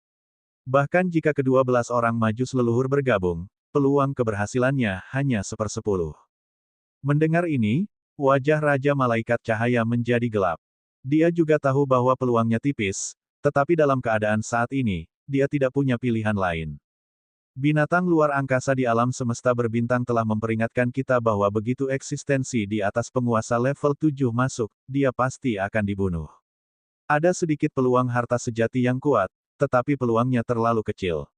Bahkan jika ke-12 orang majus leluhur bergabung, peluang keberhasilannya hanya 1/10. Mendengar ini, wajah Raja Malaikat Cahaya menjadi gelap. Dia juga tahu bahwa peluangnya tipis, tetapi dalam keadaan saat ini, dia tidak punya pilihan lain. Binatang luar angkasa di alam semesta berbintang telah memperingatkan kita bahwa begitu eksistensi di atas penguasa level 7 masuk, dia pasti akan dibunuh. Ada sedikit peluang harta sejati yang kuat, tetapi peluangnya terlalu kecil.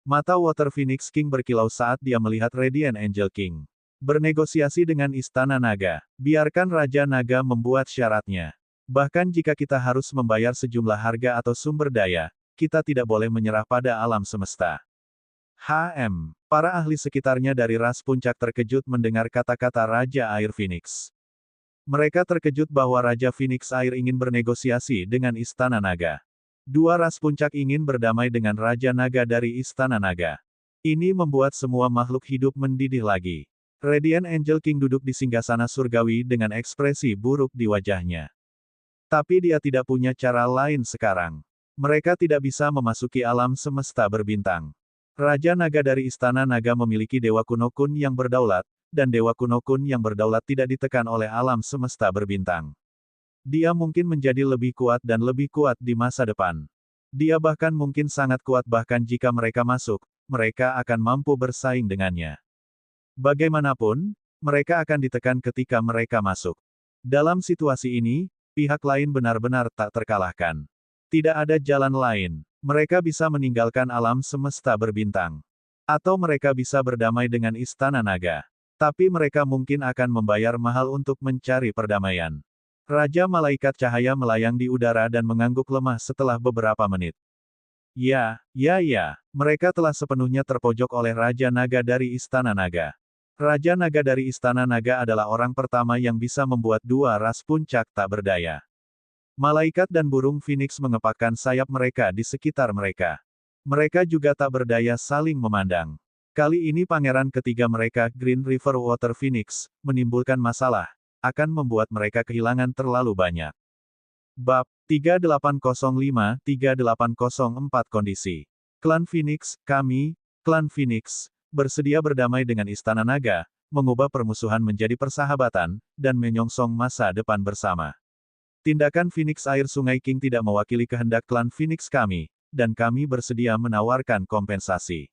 Mata Water Phoenix King berkilau saat dia melihat Radiant Angel King. Bernegosiasi dengan Istana Naga. Biarkan Raja Naga membuat syaratnya. Bahkan jika kita harus membayar sejumlah harga atau sumber daya, kita tidak boleh menyerah pada alam semesta. Para ahli sekitarnya dari ras puncak terkejut mendengar kata-kata Raja Air Phoenix. Mereka terkejut bahwa Raja Phoenix Air ingin bernegosiasi dengan Istana Naga. Dua ras puncak ingin berdamai dengan Raja Naga dari Istana Naga. Ini membuat semua makhluk hidup mendidih lagi. Radiant Angel King duduk di singgasana surgawi dengan ekspresi buruk di wajahnya. Tapi dia tidak punya cara lain sekarang. Mereka tidak bisa memasuki alam semesta berbintang. Raja Naga dari Istana Naga memiliki Dewa Kuno Kun yang berdaulat, dan Dewa Kuno Kun yang berdaulat tidak ditekan oleh alam semesta berbintang. Dia mungkin menjadi lebih kuat dan lebih kuat di masa depan. Dia bahkan mungkin sangat kuat bahkan jika mereka masuk, mereka akan mampu bersaing dengannya. Bagaimanapun, mereka akan ditekan ketika mereka masuk. Dalam situasi ini, pihak lain benar-benar tak terkalahkan. Tidak ada jalan lain. Mereka bisa meninggalkan alam semesta berbintang. Atau mereka bisa berdamai dengan Istana Naga. Tapi mereka mungkin akan membayar mahal untuk mencari perdamaian. Raja Malaikat Cahaya melayang di udara dan mengangguk lemah setelah beberapa menit. Ya, mereka telah sepenuhnya terpojok oleh Raja Naga dari Istana Naga. Raja Naga dari Istana Naga adalah orang pertama yang bisa membuat dua ras puncak tak berdaya. Malaikat dan burung Phoenix mengepakkan sayap mereka di sekitar mereka. Mereka juga tak berdaya saling memandang. Kali ini pangeran ketiga mereka, Green River Water Phoenix, menimbulkan masalah, akan membuat mereka kehilangan terlalu banyak. Bab 3805-3804 Kondisi. Klan Phoenix, kami, Klan Phoenix, bersedia berdamai dengan Istana Naga, mengubah permusuhan menjadi persahabatan, dan menyongsong masa depan bersama. Tindakan Phoenix Air Sungai King tidak mewakili kehendak klan Phoenix kami, dan kami bersedia menawarkan kompensasi.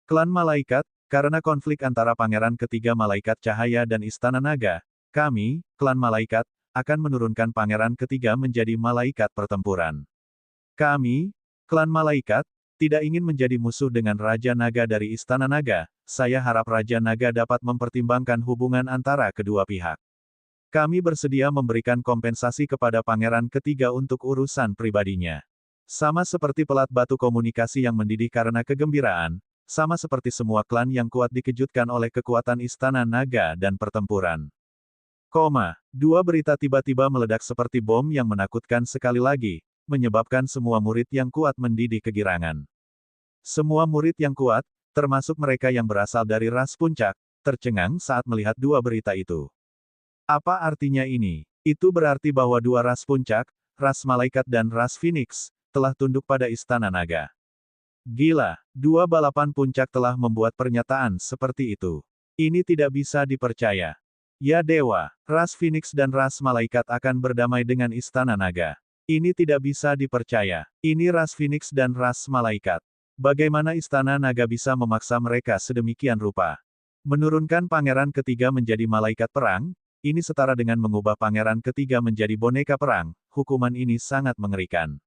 Klan Malaikat, karena konflik antara Pangeran Ketiga Malaikat Cahaya dan Istana Naga, kami, Klan Malaikat, akan menurunkan Pangeran Ketiga menjadi Malaikat Pertempuran. Kami, Klan Malaikat, tidak ingin menjadi musuh dengan Raja Naga dari Istana Naga. Saya harap Raja Naga dapat mempertimbangkan hubungan antara kedua pihak. Kami bersedia memberikan kompensasi kepada Pangeran Ketiga untuk urusan pribadinya. Sama seperti pelat batu komunikasi yang mendidih karena kegembiraan, sama seperti semua klan yang kuat dikejutkan oleh kekuatan Istana Naga dan pertempuran. Dua berita tiba-tiba meledak seperti bom yang menakutkan sekali lagi, menyebabkan semua murid yang kuat mendidih kegirangan. Semua murid yang kuat, termasuk mereka yang berasal dari ras puncak, tercengang saat melihat dua berita itu. Apa artinya ini? Itu berarti bahwa dua ras puncak, ras malaikat dan ras Phoenix, telah tunduk pada Istana Naga. Gila, dua balapan puncak telah membuat pernyataan seperti itu. Ini tidak bisa dipercaya. Ya dewa, ras Phoenix dan ras malaikat akan berdamai dengan Istana Naga. Ini tidak bisa dipercaya. Ini ras Phoenix dan ras malaikat. Bagaimana Istana Naga bisa memaksa mereka sedemikian rupa? Menurunkan Pangeran Ketiga menjadi malaikat perang? Ini setara dengan mengubah Pangeran Ketiga menjadi boneka perang. Hukuman ini sangat mengerikan.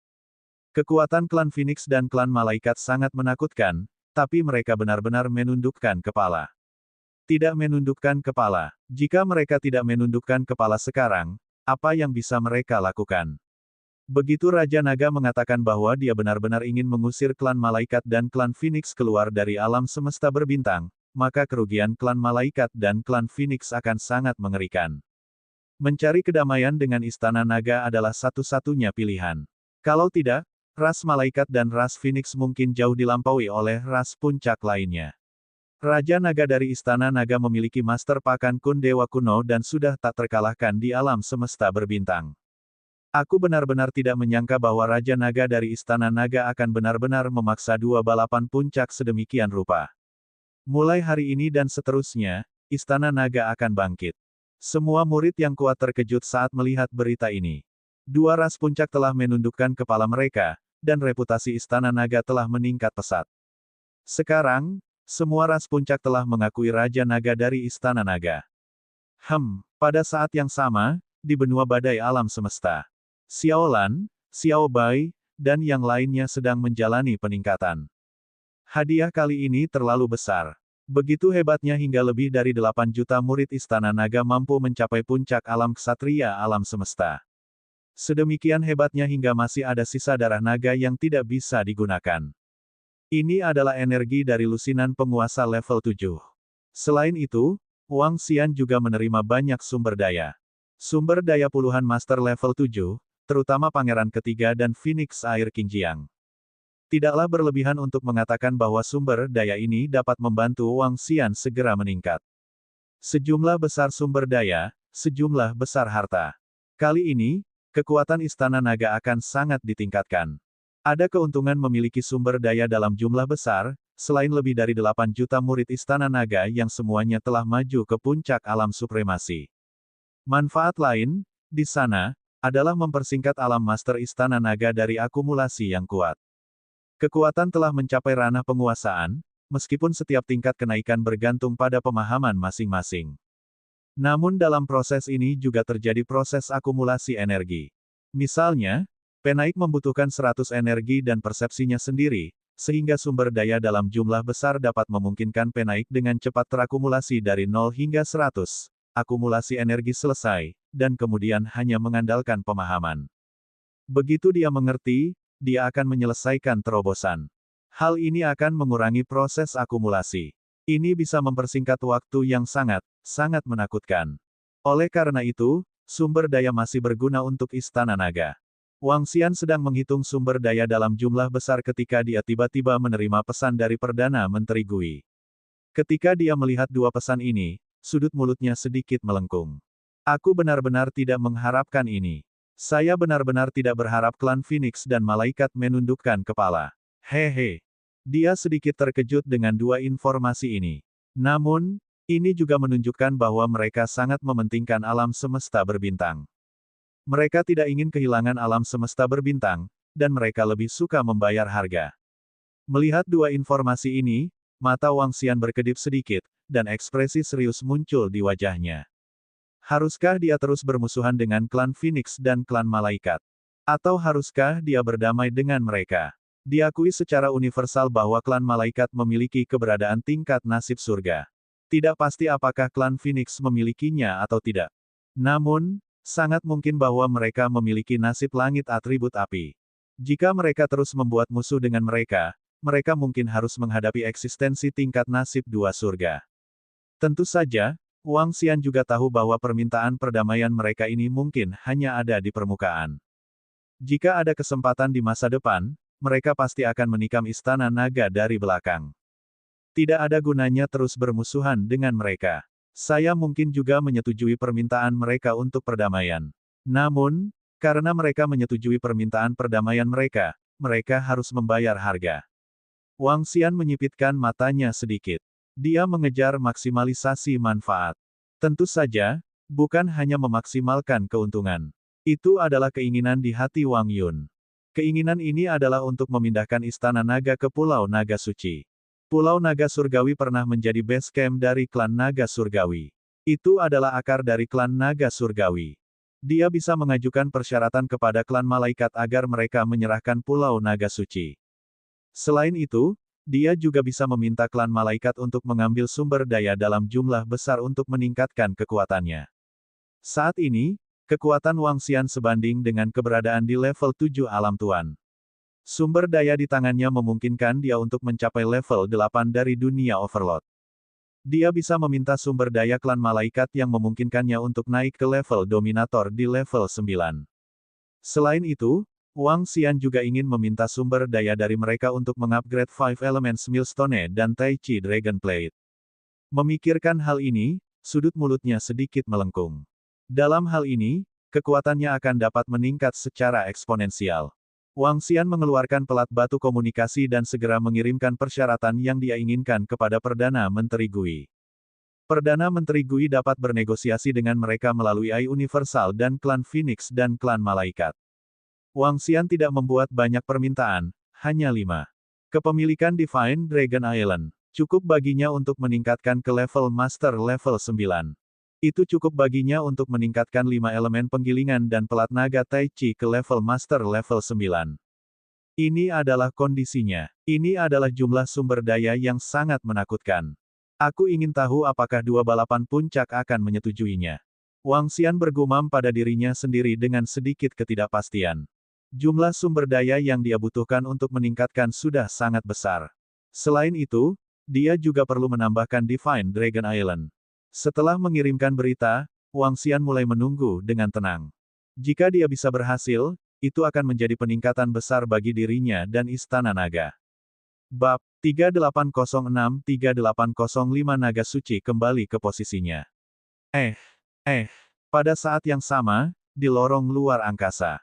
Kekuatan klan Phoenix dan klan Malaikat sangat menakutkan, tapi mereka benar-benar menundukkan kepala. Tidak menundukkan kepala. Jika mereka tidak menundukkan kepala sekarang, apa yang bisa mereka lakukan? Begitu Raja Naga mengatakan bahwa dia benar-benar ingin mengusir klan Malaikat dan klan Phoenix keluar dari alam semesta berbintang, maka kerugian klan Malaikat dan klan Phoenix akan sangat mengerikan. Mencari kedamaian dengan Istana Naga adalah satu-satunya pilihan. Kalau tidak, ras Malaikat dan ras Phoenix mungkin jauh dilampaui oleh ras puncak lainnya. Raja Naga dari Istana Naga memiliki Master Pakan Kun Dewa Kuno dan sudah tak terkalahkan di alam semesta berbintang. Aku benar-benar tidak menyangka bahwa Raja Naga dari Istana Naga akan benar-benar memaksa dua balapan puncak sedemikian rupa. Mulai hari ini dan seterusnya, Istana Naga akan bangkit. Semua murid yang kuat terkejut saat melihat berita ini. Dua ras puncak telah menundukkan kepala mereka, dan reputasi Istana Naga telah meningkat pesat. Sekarang, semua ras puncak telah mengakui Raja Naga dari Istana Naga. Pada saat yang sama, di benua badai alam semesta, Xiao Lan, Xiao Bai, dan yang lainnya sedang menjalani peningkatan. Hadiah kali ini terlalu besar. Begitu hebatnya hingga lebih dari 8 juta murid Istana Naga mampu mencapai puncak alam ksatria alam semesta. Sedemikian hebatnya hingga masih ada sisa darah naga yang tidak bisa digunakan. Ini adalah energi dari lusinan penguasa level 7. Selain itu, Wang Xian juga menerima banyak sumber daya. Sumber daya puluhan master level 7, terutama Pangeran Ketiga dan Phoenix Air Qingjiang. Tidaklah berlebihan untuk mengatakan bahwa sumber daya ini dapat membantu Wang Xian segera meningkat. Sejumlah besar sumber daya, sejumlah besar harta. Kali ini, kekuatan Istana Naga akan sangat ditingkatkan. Ada keuntungan memiliki sumber daya dalam jumlah besar, selain lebih dari 8 juta murid Istana Naga yang semuanya telah maju ke puncak alam supremasi. Manfaat lain, di sana, adalah mempersingkat alam master Istana Naga dari akumulasi yang kuat. Kekuatan telah mencapai ranah penguasaan, meskipun setiap tingkat kenaikan bergantung pada pemahaman masing-masing. Namun dalam proses ini juga terjadi proses akumulasi energi. Misalnya, Penaik membutuhkan 100 energi dan persepsinya sendiri, sehingga sumber daya dalam jumlah besar dapat memungkinkan Penaik dengan cepat terakumulasi dari 0 hingga 100. Akumulasi energi selesai, dan kemudian hanya mengandalkan pemahaman. Begitu dia mengerti, dia akan menyelesaikan terobosan. Hal ini akan mengurangi proses akumulasi. Ini bisa mempersingkat waktu yang sangat menakutkan. Oleh karena itu, sumber daya masih berguna untuk Istana Naga. Wang Xian sedang menghitung sumber daya dalam jumlah besar ketika dia tiba-tiba menerima pesan dari Perdana Menteri Gui. Ketika dia melihat dua pesan ini, sudut mulutnya sedikit melengkung. Aku benar-benar tidak mengharapkan ini. Saya benar-benar tidak berharap klan Phoenix dan malaikat menundukkan kepala. Hehe. Dia sedikit terkejut dengan dua informasi ini. Namun, ini juga menunjukkan bahwa mereka sangat mementingkan alam semesta berbintang. Mereka tidak ingin kehilangan alam semesta berbintang, dan mereka lebih suka membayar harga. Melihat dua informasi ini, mata Wang Xian berkedip sedikit, dan ekspresi serius muncul di wajahnya. Haruskah dia terus bermusuhan dengan klan Phoenix dan klan Malaikat? Atau haruskah dia berdamai dengan mereka? Diakui secara universal bahwa klan Malaikat memiliki keberadaan tingkat nasib surga. Tidak pasti apakah klan Phoenix memilikinya atau tidak. Namun, sangat mungkin bahwa mereka memiliki nasib langit atribut api. Jika mereka terus membuat musuh dengan mereka, mereka mungkin harus menghadapi eksistensi tingkat nasib dua surga. Tentu saja, Wang Xian juga tahu bahwa permintaan perdamaian mereka ini mungkin hanya ada di permukaan. Jika ada kesempatan di masa depan, mereka pasti akan menikam Istana Naga dari belakang. Tidak ada gunanya terus bermusuhan dengan mereka. Saya mungkin juga menyetujui permintaan mereka untuk perdamaian. Namun, karena mereka menyetujui permintaan perdamaian mereka, mereka harus membayar harga. Wang Xian menyipitkan matanya sedikit. Dia mengejar maksimalisasi manfaat. Tentu saja, bukan hanya memaksimalkan keuntungan. Itu adalah keinginan di hati Wang Yun. Keinginan ini adalah untuk memindahkan Istana Naga ke Pulau Naga Suci. Pulau Naga Surgawi pernah menjadi base camp dari klan Naga Surgawi. Itu adalah akar dari klan Naga Surgawi. Dia bisa mengajukan persyaratan kepada klan Malaikat agar mereka menyerahkan Pulau Naga Suci. Selain itu, dia juga bisa meminta klan Malaikat untuk mengambil sumber daya dalam jumlah besar untuk meningkatkan kekuatannya. Saat ini, kekuatan Wang Xian sebanding dengan keberadaan di level 7 alam tuan. Sumber daya di tangannya memungkinkan dia untuk mencapai level 8 dari dunia Overlord. Dia bisa meminta sumber daya klan malaikat yang memungkinkannya untuk naik ke level dominator di level 9. Selain itu, Wang Xian juga ingin meminta sumber daya dari mereka untuk mengupgrade Five Elements Millstone dan Tai Chi Dragon Plate. Memikirkan hal ini, sudut mulutnya sedikit melengkung. Dalam hal ini, kekuatannya akan dapat meningkat secara eksponensial. Wang Xian mengeluarkan pelat batu komunikasi dan segera mengirimkan persyaratan yang dia inginkan kepada Perdana Menteri Gui. Perdana Menteri Gui dapat bernegosiasi dengan mereka melalui AI Universal dan klan Phoenix dan klan Malaikat. Wang Xian tidak membuat banyak permintaan, hanya 5. Kepemilikan Divine Dragon Island, cukup baginya untuk meningkatkan ke level Master level 9. Itu cukup baginya untuk meningkatkan 5 elemen penggilingan dan pelat naga Tai Chi ke level Master level 9. Ini adalah kondisinya. Ini adalah jumlah sumber daya yang sangat menakutkan. Aku ingin tahu apakah dua balapan puncak akan menyetujuinya. Wang Xian bergumam pada dirinya sendiri dengan sedikit ketidakpastian. Jumlah sumber daya yang dia butuhkan untuk meningkatkan sudah sangat besar. Selain itu, dia juga perlu menambahkan Divine Dragon Island. Setelah mengirimkan berita, Wang Xian mulai menunggu dengan tenang. Jika dia bisa berhasil, itu akan menjadi peningkatan besar bagi dirinya dan Istana Naga. Bab 3806-3805 Naga Suci kembali ke posisinya. Pada saat yang sama, di lorong luar angkasa.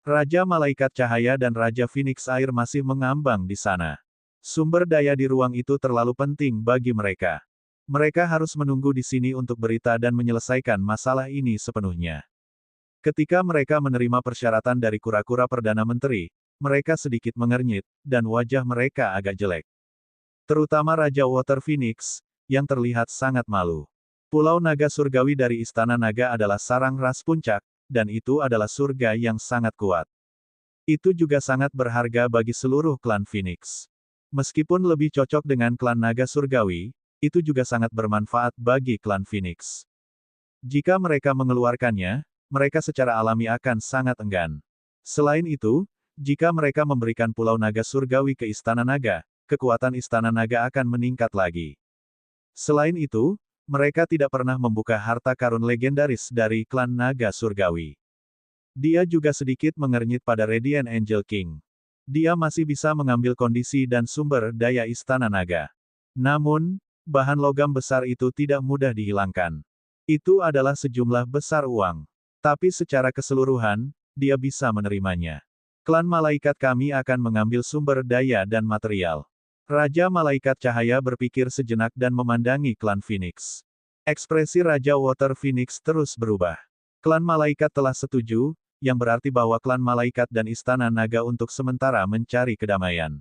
Raja Malaikat Cahaya dan Raja Phoenix Air masih mengambang di sana. Sumber daya di ruang itu terlalu penting bagi mereka. Mereka harus menunggu di sini untuk berita dan menyelesaikan masalah ini sepenuhnya. Ketika mereka menerima persyaratan dari kura-kura Perdana Menteri, mereka sedikit mengernyit, dan wajah mereka agak jelek. Terutama Raja Water Phoenix, yang terlihat sangat malu. Pulau Naga Surgawi dari Istana Naga adalah sarang ras puncak, dan itu adalah surga yang sangat kuat. Itu juga sangat berharga bagi seluruh klan Phoenix. Meskipun lebih cocok dengan klan Naga Surgawi, itu juga sangat bermanfaat bagi klan Phoenix. Jika mereka mengeluarkannya, mereka secara alami akan sangat enggan. Selain itu, jika mereka memberikan Pulau Naga Surgawi ke Istana Naga, kekuatan Istana Naga akan meningkat lagi. Selain itu, mereka tidak pernah membuka harta karun legendaris dari klan Naga Surgawi. Dia juga sedikit mengernyit pada Radiant Angel King. Dia masih bisa mengambil kondisi dan sumber daya Istana Naga. Namun, bahan logam besar itu tidak mudah dihilangkan. Itu adalah sejumlah besar uang. Tapi secara keseluruhan, dia bisa menerimanya. Klan Malaikat kami akan mengambil sumber daya dan material. Raja Malaikat Cahaya berpikir sejenak dan memandangi klan Phoenix. Ekspresi Raja Water Phoenix terus berubah. Klan Malaikat telah setuju, yang berarti bahwa klan Malaikat dan Istana Naga untuk sementara mencari kedamaian.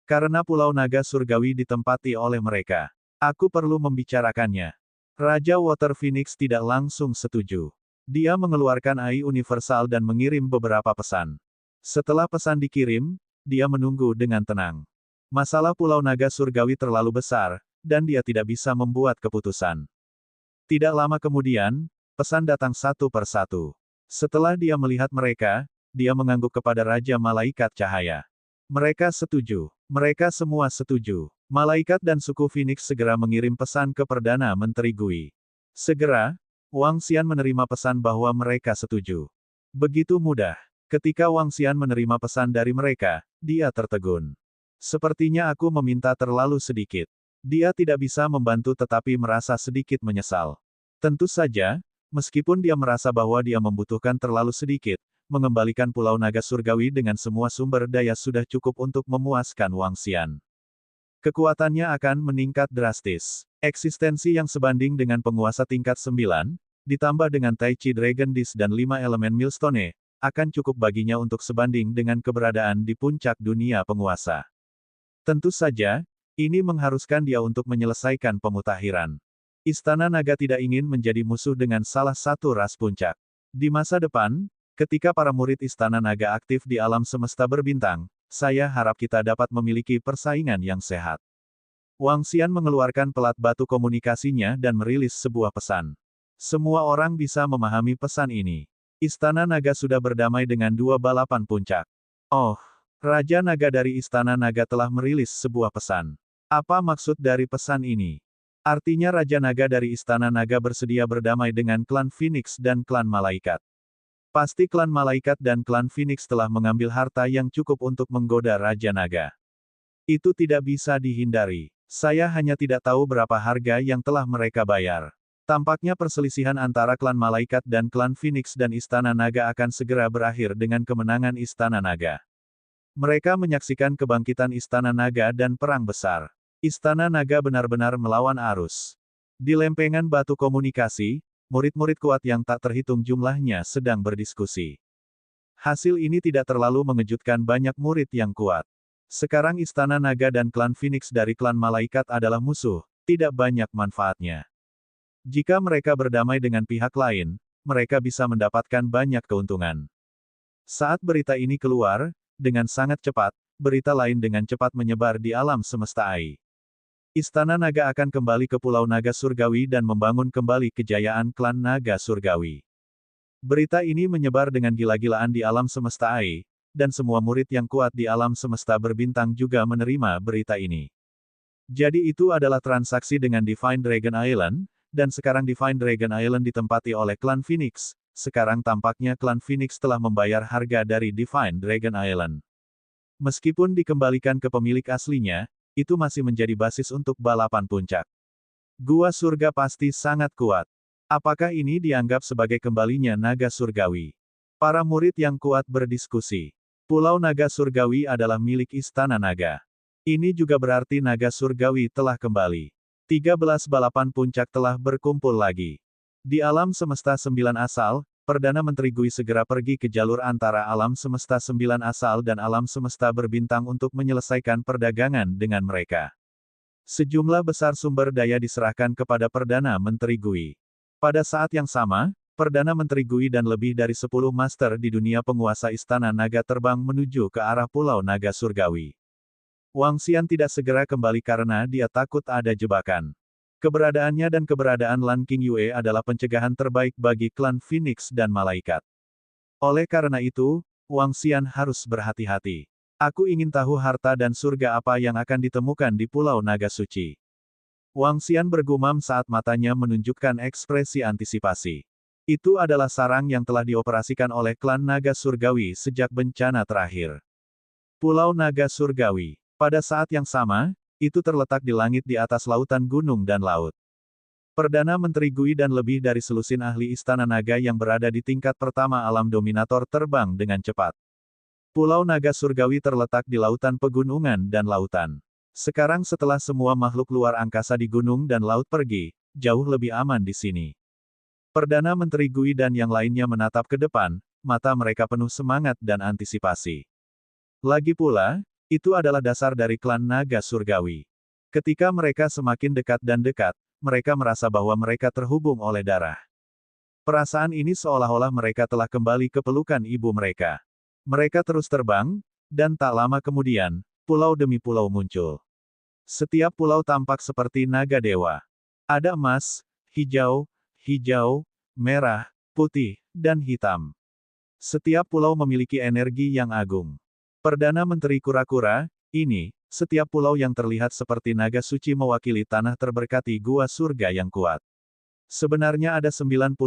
Karena Pulau Naga Surgawi ditempati oleh mereka. Aku perlu membicarakannya. Raja Water Phoenix tidak langsung setuju. Dia mengeluarkan AI Universal dan mengirim beberapa pesan. Setelah pesan dikirim, dia menunggu dengan tenang. Masalah Pulau Naga Surgawi terlalu besar, dan dia tidak bisa membuat keputusan. Tidak lama kemudian, pesan datang satu per satu. Setelah dia melihat mereka, dia mengangguk kepada Raja Malaikat Cahaya. Mereka setuju. Mereka semua setuju. Malaikat dan suku Phoenix segera mengirim pesan ke Perdana Menteri Gui. Segera, Wang Xian menerima pesan bahwa mereka setuju. Begitu mudah. Ketika Wang Xian menerima pesan dari mereka, dia tertegun. Sepertinya aku meminta terlalu sedikit. Dia tidak bisa membantu tetapi merasa sedikit menyesal. Tentu saja, meskipun dia merasa bahwa dia membutuhkan terlalu sedikit, mengembalikan Pulau Naga Surgawi dengan semua sumber daya sudah cukup untuk memuaskan Wang Xian. Kekuatannya akan meningkat drastis. Eksistensi yang sebanding dengan penguasa tingkat 9, ditambah dengan Tai Chi Dragon Disc dan 5 elemen Millstone, akan cukup baginya untuk sebanding dengan keberadaan di puncak dunia penguasa. Tentu saja, ini mengharuskan dia untuk menyelesaikan pemutakhiran. Istana Naga tidak ingin menjadi musuh dengan salah satu ras puncak. Di masa depan, ketika para murid Istana Naga aktif di alam semesta berbintang, saya harap kita dapat memiliki persaingan yang sehat. Wang Xian mengeluarkan pelat batu komunikasinya dan merilis sebuah pesan. Semua orang bisa memahami pesan ini. Istana Naga sudah berdamai dengan dua balapan puncak. Oh! Raja Naga dari Istana Naga telah merilis sebuah pesan. Apa maksud dari pesan ini? Artinya Raja Naga dari Istana Naga bersedia berdamai dengan klan Phoenix dan klan Malaikat. Pasti klan Malaikat dan klan Phoenix telah mengambil harta yang cukup untuk menggoda Raja Naga. Itu tidak bisa dihindari. Saya hanya tidak tahu berapa harga yang telah mereka bayar. Tampaknya perselisihan antara klan Malaikat dan klan Phoenix dan Istana Naga akan segera berakhir dengan kemenangan Istana Naga. Mereka menyaksikan kebangkitan Istana Naga dan perang besar. Istana Naga benar-benar melawan arus. Di lempengan batu komunikasi, murid-murid kuat yang tak terhitung jumlahnya sedang berdiskusi. Hasil ini tidak terlalu mengejutkan banyak murid yang kuat. Sekarang Istana Naga dan klan Phoenix dari klan Malaikat adalah musuh, tidak banyak manfaatnya. Jika mereka berdamai dengan pihak lain, mereka bisa mendapatkan banyak keuntungan. Saat berita ini keluar, dengan sangat cepat, berita lain dengan cepat menyebar di alam semesta AI. Istana Naga akan kembali ke Pulau Naga Surgawi dan membangun kembali kejayaan klan Naga Surgawi. Berita ini menyebar dengan gila-gilaan di alam semesta AI, dan semua murid yang kuat di alam semesta berbintang juga menerima berita ini. Jadi itu adalah transaksi dengan Divine Dragon Island, dan sekarang Divine Dragon Island ditempati oleh klan Phoenix. Sekarang tampaknya klan Phoenix telah membayar harga dari Divine Dragon Island. Meskipun dikembalikan ke pemilik aslinya, itu masih menjadi basis untuk balapan puncak. Gua surga pasti sangat kuat. Apakah ini dianggap sebagai kembalinya naga surgawi? Para murid yang kuat berdiskusi. Pulau Naga Surgawi adalah milik Istana Naga. Ini juga berarti naga surgawi telah kembali. 13 balapan puncak telah berkumpul lagi. Di alam semesta 9 asal, Perdana Menteri Gui segera pergi ke jalur antara alam semesta 9 asal dan alam semesta berbintang untuk menyelesaikan perdagangan dengan mereka. Sejumlah besar sumber daya diserahkan kepada Perdana Menteri Gui. Pada saat yang sama, Perdana Menteri Gui dan lebih dari 10 master di dunia penguasa Istana Naga terbang menuju ke arah Pulau Naga Surgawi. Wang Xian tidak segera kembali karena dia takut ada jebakan. Keberadaannya dan keberadaan Lan Qingyue adalah pencegahan terbaik bagi klan Phoenix dan Malaikat. Oleh karena itu, Wang Xian harus berhati-hati. Aku ingin tahu harta dan surga apa yang akan ditemukan di Pulau Naga Suci. Wang Xian bergumam saat matanya menunjukkan ekspresi antisipasi. Itu adalah sarang yang telah dioperasikan oleh klan Naga Surgawi sejak bencana terakhir. Pulau Naga Surgawi. Pada saat yang sama, itu terletak di langit di atas lautan gunung dan laut. Perdana Menteri Gui dan lebih dari selusin ahli Istana Naga yang berada di tingkat pertama alam dominator terbang dengan cepat. Pulau Naga Surgawi terletak di lautan pegunungan dan lautan. Sekarang setelah semua makhluk luar angkasa di gunung dan laut pergi, jauh lebih aman di sini. Perdana Menteri Gui dan yang lainnya menatap ke depan, mata mereka penuh semangat dan antisipasi. Lagi pula, itu adalah dasar dari klan Naga Surgawi. Ketika mereka semakin dekat dan dekat, mereka merasa bahwa mereka terhubung oleh darah. Perasaan ini seolah-olah mereka telah kembali ke pelukan ibu mereka. Mereka terus terbang, dan tak lama kemudian, pulau demi pulau muncul. Setiap pulau tampak seperti naga dewa. Ada emas, hijau, merah, putih, dan hitam. Setiap pulau memiliki energi yang agung. Perdana Menteri Kura-Kura, ini, setiap pulau yang terlihat seperti naga suci mewakili tanah terberkati gua surga yang kuat. Sebenarnya ada 99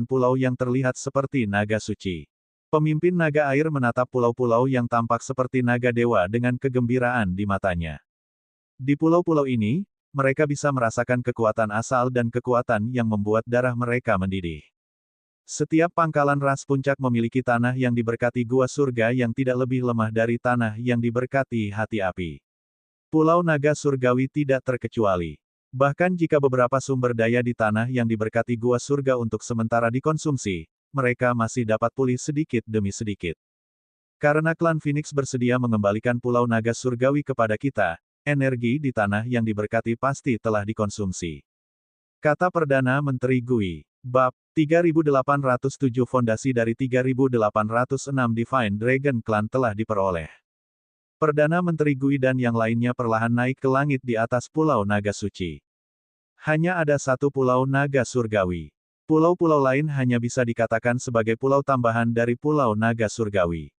pulau yang terlihat seperti naga suci. Pemimpin naga air menatap pulau-pulau yang tampak seperti naga dewa dengan kegembiraan di matanya. Di pulau-pulau ini, mereka bisa merasakan kekuatan asal dan kekuatan yang membuat darah mereka mendidih. Setiap pangkalan ras puncak memiliki tanah yang diberkati gua surga yang tidak lebih lemah dari tanah yang diberkati hati api. Pulau Naga Surgawi tidak terkecuali. Bahkan jika beberapa sumber daya di tanah yang diberkati gua surga untuk sementara dikonsumsi, mereka masih dapat pulih sedikit demi sedikit. Karena klan Phoenix bersedia mengembalikan Pulau Naga Surgawi kepada kita, energi di tanah yang diberkati pasti telah dikonsumsi. Kata Perdana Menteri Gui. Bab 3807 Fondasi dari 3806 Divine Dragon Clan telah diperoleh. Perdana Menteri Gui dan yang lainnya perlahan naik ke langit di atas Pulau Naga Suci. Hanya ada satu Pulau Naga Surgawi. Pulau-pulau lain hanya bisa dikatakan sebagai pulau tambahan dari Pulau Naga Surgawi.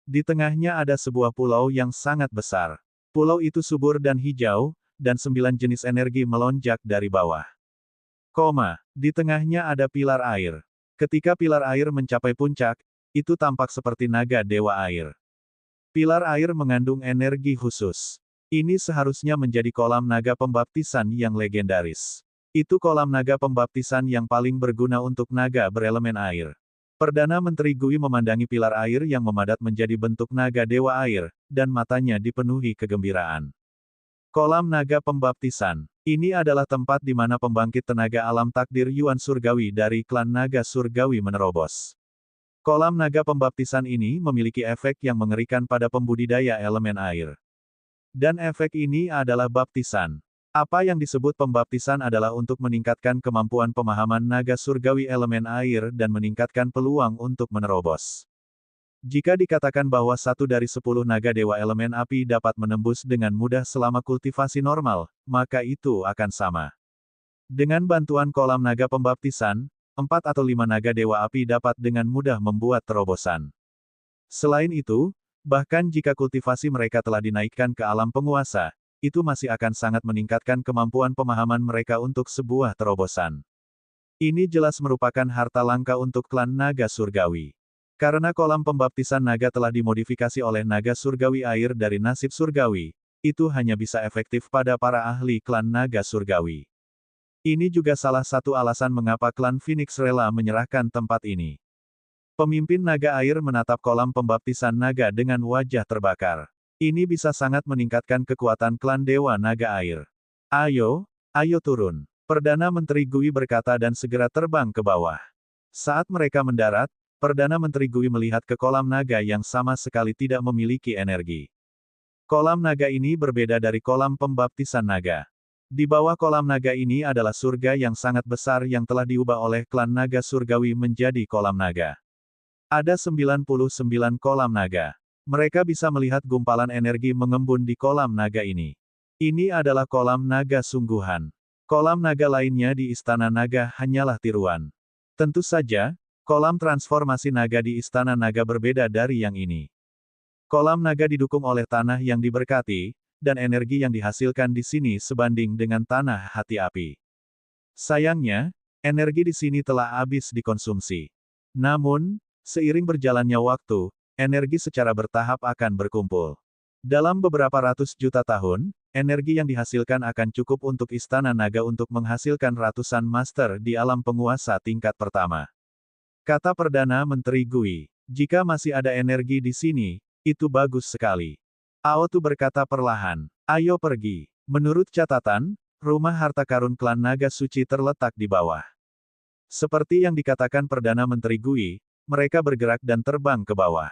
Di tengahnya ada sebuah pulau yang sangat besar. Pulau itu subur dan hijau, dan 9 jenis energi melonjak dari bawah. Di tengahnya ada pilar air. Ketika pilar air mencapai puncak, itu tampak seperti naga dewa air. Pilar air mengandung energi khusus. Ini seharusnya menjadi kolam naga pembaptisan yang legendaris. Itu kolam naga pembaptisan yang paling berguna untuk naga berelemen air. Perdana Menteri Gui memandangi pilar air yang memadat menjadi bentuk naga dewa air, dan matanya dipenuhi kegembiraan. Kolam naga pembaptisan. Ini adalah tempat di mana pembangkit tenaga alam takdir Yuan Surgawi dari klan naga surgawi menerobos. Kolam naga pembaptisan ini memiliki efek yang mengerikan pada pembudidaya elemen air. Dan efek ini adalah baptisan. Apa yang disebut pembaptisan adalah untuk meningkatkan kemampuan pemahaman naga surgawi elemen air dan meningkatkan peluang untuk menerobos. Jika dikatakan bahwa 1 dari 10 naga dewa elemen api dapat menembus dengan mudah selama kultivasi normal, maka itu akan sama. Dengan bantuan kolam naga pembaptisan, 4 atau 5 naga dewa api dapat dengan mudah membuat terobosan. Selain itu, bahkan jika kultivasi mereka telah dinaikkan ke alam penguasa, itu masih akan sangat meningkatkan kemampuan pemahaman mereka untuk sebuah terobosan. Ini jelas merupakan harta langka untuk klan naga surgawi. Karena kolam pembaptisan naga telah dimodifikasi oleh naga surgawi air dari nasib surgawi, itu hanya bisa efektif pada para ahli klan naga surgawi. Ini juga salah satu alasan mengapa klan Phoenix rela menyerahkan tempat ini. Pemimpin naga air menatap kolam pembaptisan naga dengan wajah terbakar. Ini bisa sangat meningkatkan kekuatan klan dewa naga air. Ayo turun. Perdana Menteri Gui berkata dan segera terbang ke bawah. Saat mereka mendarat, Perdana Menteri Gui melihat ke kolam naga yang sama sekali tidak memiliki energi. Kolam naga ini berbeda dari kolam pembaptisan naga. Di bawah kolam naga ini adalah surga yang sangat besar yang telah diubah oleh klan naga surgawi menjadi kolam naga. Ada 99 kolam naga. Mereka bisa melihat gumpalan energi mengembun di kolam naga ini. Ini adalah kolam naga sungguhan. Kolam naga lainnya di Istana Naga hanyalah tiruan. Tentu saja, kolam transformasi naga di Istana Naga berbeda dari yang ini. Kolam naga didukung oleh tanah yang diberkati, dan energi yang dihasilkan di sini sebanding dengan tanah hati api. Sayangnya, energi di sini telah habis dikonsumsi. Namun, seiring berjalannya waktu, energi secara bertahap akan berkumpul. Dalam beberapa ratus juta tahun, energi yang dihasilkan akan cukup untuk Istana Naga untuk menghasilkan ratusan master di alam penguasa tingkat pertama. Kata Perdana Menteri Gui, jika masih ada energi di sini, itu bagus sekali. Aotu berkata perlahan, ayo pergi. Menurut catatan, rumah harta karun klan naga suci terletak di bawah. Seperti yang dikatakan Perdana Menteri Gui, mereka bergerak dan terbang ke bawah.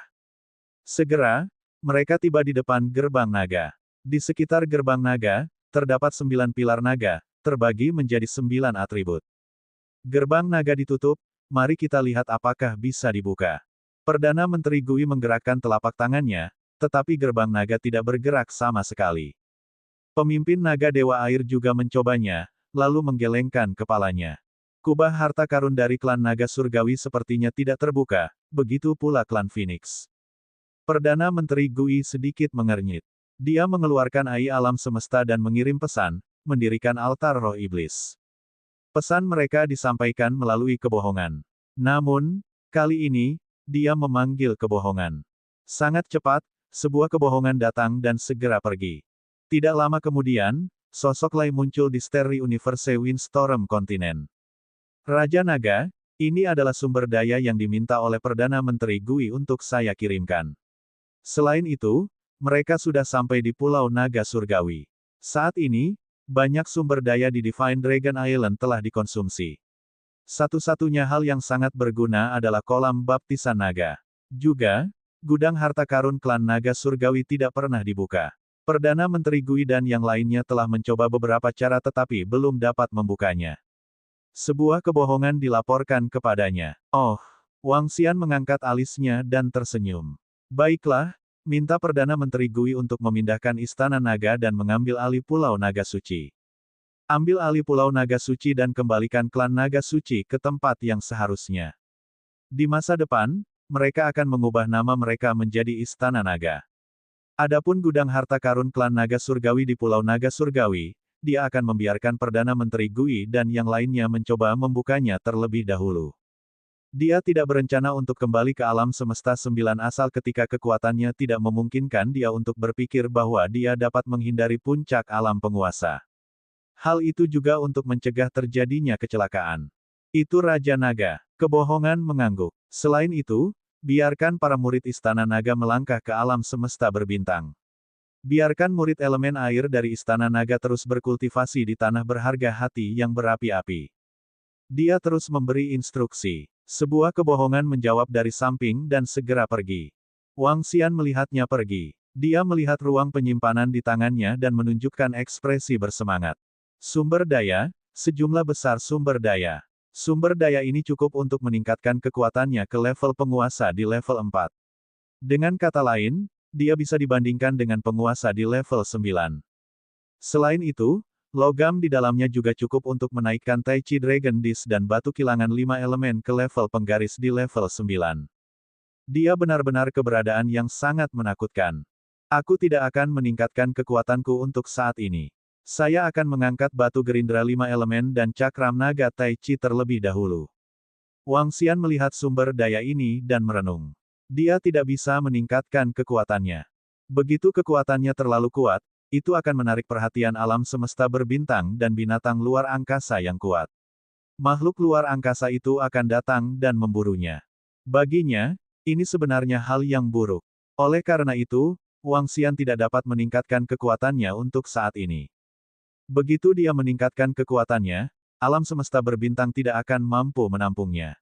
Segera, mereka tiba di depan gerbang naga. Di sekitar gerbang naga, terdapat 9 pilar naga, terbagi menjadi 9 atribut. Gerbang naga ditutup, mari kita lihat apakah bisa dibuka. Perdana Menteri Gui menggerakkan telapak tangannya, tetapi gerbang naga tidak bergerak sama sekali. Pemimpin naga dewa air juga mencobanya, lalu menggelengkan kepalanya. Kubah harta karun dari klan naga surgawi sepertinya tidak terbuka, begitu pula klan Phoenix. Perdana Menteri Gui sedikit mengernyit. Dia mengeluarkan ai alam semesta dan mengirim pesan, mendirikan altar roh iblis. Pesan mereka disampaikan melalui kebohongan. Namun, kali ini, dia memanggil kebohongan. Sangat cepat, sebuah kebohongan datang dan segera pergi. Tidak lama kemudian, sosok Lai muncul di Starry Universe Windstorm Continent. Raja Naga, ini adalah sumber daya yang diminta oleh Perdana Menteri Gui untuk saya kirimkan. Selain itu, mereka sudah sampai di Pulau Naga Surgawi. Saat ini, banyak sumber daya di Divine Dragon Island telah dikonsumsi. Satu-satunya hal yang sangat berguna adalah kolam baptisan naga. Juga, gudang harta karun klan naga surgawi tidak pernah dibuka. Perdana Menteri Gui dan yang lainnya telah mencoba beberapa cara tetapi belum dapat membukanya. Sebuah kebohongan dilaporkan kepadanya. Oh, Wang Xian mengangkat alisnya dan tersenyum. Baiklah, minta Perdana Menteri Gui untuk memindahkan Istana Naga dan mengambil alih Pulau Naga Suci. Ambil alih Pulau Naga Suci dan kembalikan klan Naga Suci ke tempat yang seharusnya. Di masa depan, mereka akan mengubah nama mereka menjadi Istana Naga. Adapun gudang harta karun klan Naga Surgawi di Pulau Naga Surgawi, dia akan membiarkan Perdana Menteri Gui dan yang lainnya mencoba membukanya terlebih dahulu. Dia tidak berencana untuk kembali ke alam semesta sembilan asal ketika kekuatannya tidak memungkinkan dia untuk berpikir bahwa dia dapat menghindari puncak alam penguasa. Hal itu juga untuk mencegah terjadinya kecelakaan. Itu Raja Naga. Kebohongan mengangguk. Selain itu, biarkan para murid Istana Naga melangkah ke alam semesta berbintang. Biarkan murid elemen air dari Istana Naga terus berkultivasi di tanah berharga hati yang berapi-api. Dia terus memberi instruksi. Sebuah kebohongan menjawab dari samping dan segera pergi. Wang Xian melihatnya pergi. Dia melihat ruang penyimpanan di tangannya dan menunjukkan ekspresi bersemangat. Sumber daya, sejumlah besar sumber daya. Sumber daya ini cukup untuk meningkatkan kekuatannya ke level penguasa di level 4. Dengan kata lain, dia bisa dibandingkan dengan penguasa di level 9. Selain itu, logam di dalamnya juga cukup untuk menaikkan Tai Chi Dragon Disc dan batu kilangan 5 elemen ke level penggaris di level 9. Dia benar-benar keberadaan yang sangat menakutkan. Aku tidak akan meningkatkan kekuatanku untuk saat ini. Saya akan mengangkat batu gerindra 5 elemen dan cakram naga Tai Chi terlebih dahulu. Wang Xian melihat sumber daya ini dan merenung. Dia tidak bisa meningkatkan kekuatannya. Begitu kekuatannya terlalu kuat, itu akan menarik perhatian alam semesta berbintang dan binatang luar angkasa yang kuat. Makhluk luar angkasa itu akan datang dan memburunya. Baginya, ini sebenarnya hal yang buruk. Oleh karena itu, Wang Xian tidak dapat meningkatkan kekuatannya untuk saat ini. Begitu dia meningkatkan kekuatannya, alam semesta berbintang tidak akan mampu menampungnya.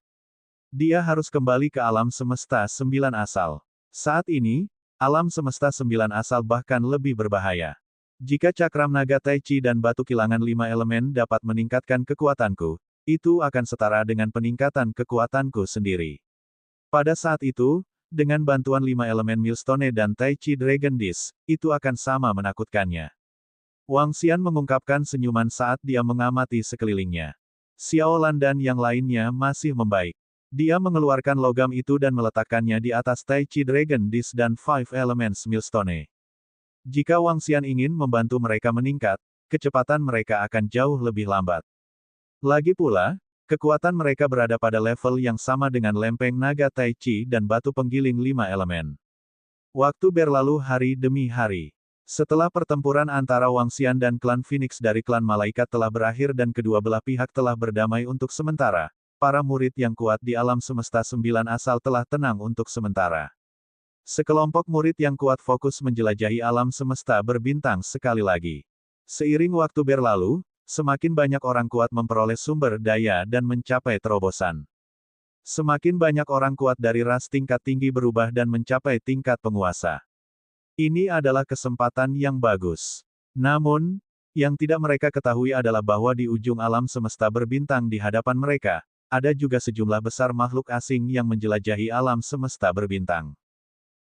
Dia harus kembali ke alam semesta 9 asal. Saat ini, alam semesta 9 asal bahkan lebih berbahaya. Jika cakram naga Tai Chi dan batu kilangan 5 elemen dapat meningkatkan kekuatanku, itu akan setara dengan peningkatan kekuatanku sendiri. Pada saat itu, dengan bantuan 5 elemen Millstone dan Tai Chi Dragon Disc, itu akan sama menakutkannya. Wang Xian mengungkapkan senyuman saat dia mengamati sekelilingnya. Xiao Lan dan yang lainnya masih membaik. Dia mengeluarkan logam itu dan meletakkannya di atas Tai Chi Dragon Disc dan Five Elements Millstone. Jika Wang Xian ingin membantu mereka meningkat, kecepatan mereka akan jauh lebih lambat. Lagi pula, kekuatan mereka berada pada level yang sama dengan lempeng naga Tai Chi dan batu penggiling 5 elemen. Waktu berlalu hari demi hari. Setelah pertempuran antara Wang Xian dan klan Phoenix dari klan Malaikat telah berakhir dan kedua belah pihak telah berdamai untuk sementara, para murid yang kuat di alam semesta 9 asal telah tenang untuk sementara. Sekelompok murid yang kuat fokus menjelajahi alam semesta berbintang sekali lagi. Seiring waktu berlalu, semakin banyak orang kuat memperoleh sumber daya dan mencapai terobosan. Semakin banyak orang kuat dari ras tingkat tinggi berubah dan mencapai tingkat penguasa. Ini adalah kesempatan yang bagus. Namun, yang tidak mereka ketahui adalah bahwa di ujung alam semesta berbintang di hadapan mereka, ada juga sejumlah besar makhluk asing yang menjelajahi alam semesta berbintang.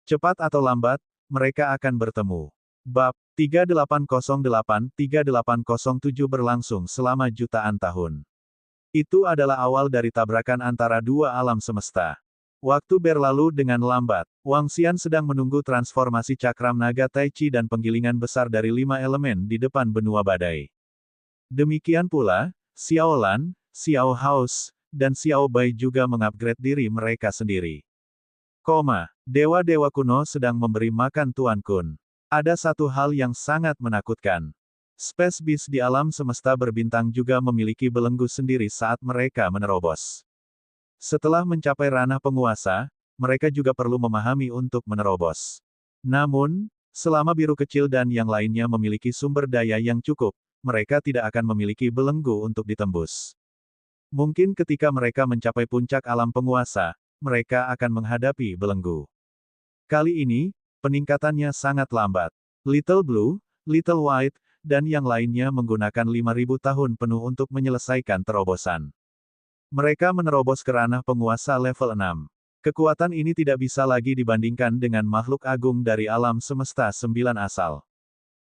Cepat atau lambat, mereka akan bertemu. Bab 3808-3807 berlangsung selama jutaan tahun. Itu adalah awal dari tabrakan antara dua alam semesta. Waktu berlalu dengan lambat. Wang Xian sedang menunggu transformasi cakram naga Tai Chi dan penggilingan besar dari 5 elemen di depan benua badai. Demikian pula, Xiao Lan, Xiao Haos, dan Xiao Bai juga mengupgrade diri mereka sendiri. Dewa-dewa kuno sedang memberi makan Tuan Kun. Ada satu hal yang sangat menakutkan. Space Beast di alam semesta berbintang juga memiliki belenggu sendiri saat mereka menerobos. Setelah mencapai ranah penguasa, mereka juga perlu memahami untuk menerobos. Namun, selama biru kecil dan yang lainnya memiliki sumber daya yang cukup, mereka tidak akan memiliki belenggu untuk ditembus. Mungkin ketika mereka mencapai puncak alam penguasa, mereka akan menghadapi belenggu. Kali ini, peningkatannya sangat lambat. Little Blue, Little White, dan yang lainnya menggunakan 5.000 tahun penuh untuk menyelesaikan terobosan. Mereka menerobos ke ranah penguasa level 6. Kekuatan ini tidak bisa lagi dibandingkan dengan makhluk agung dari alam semesta 9 asal.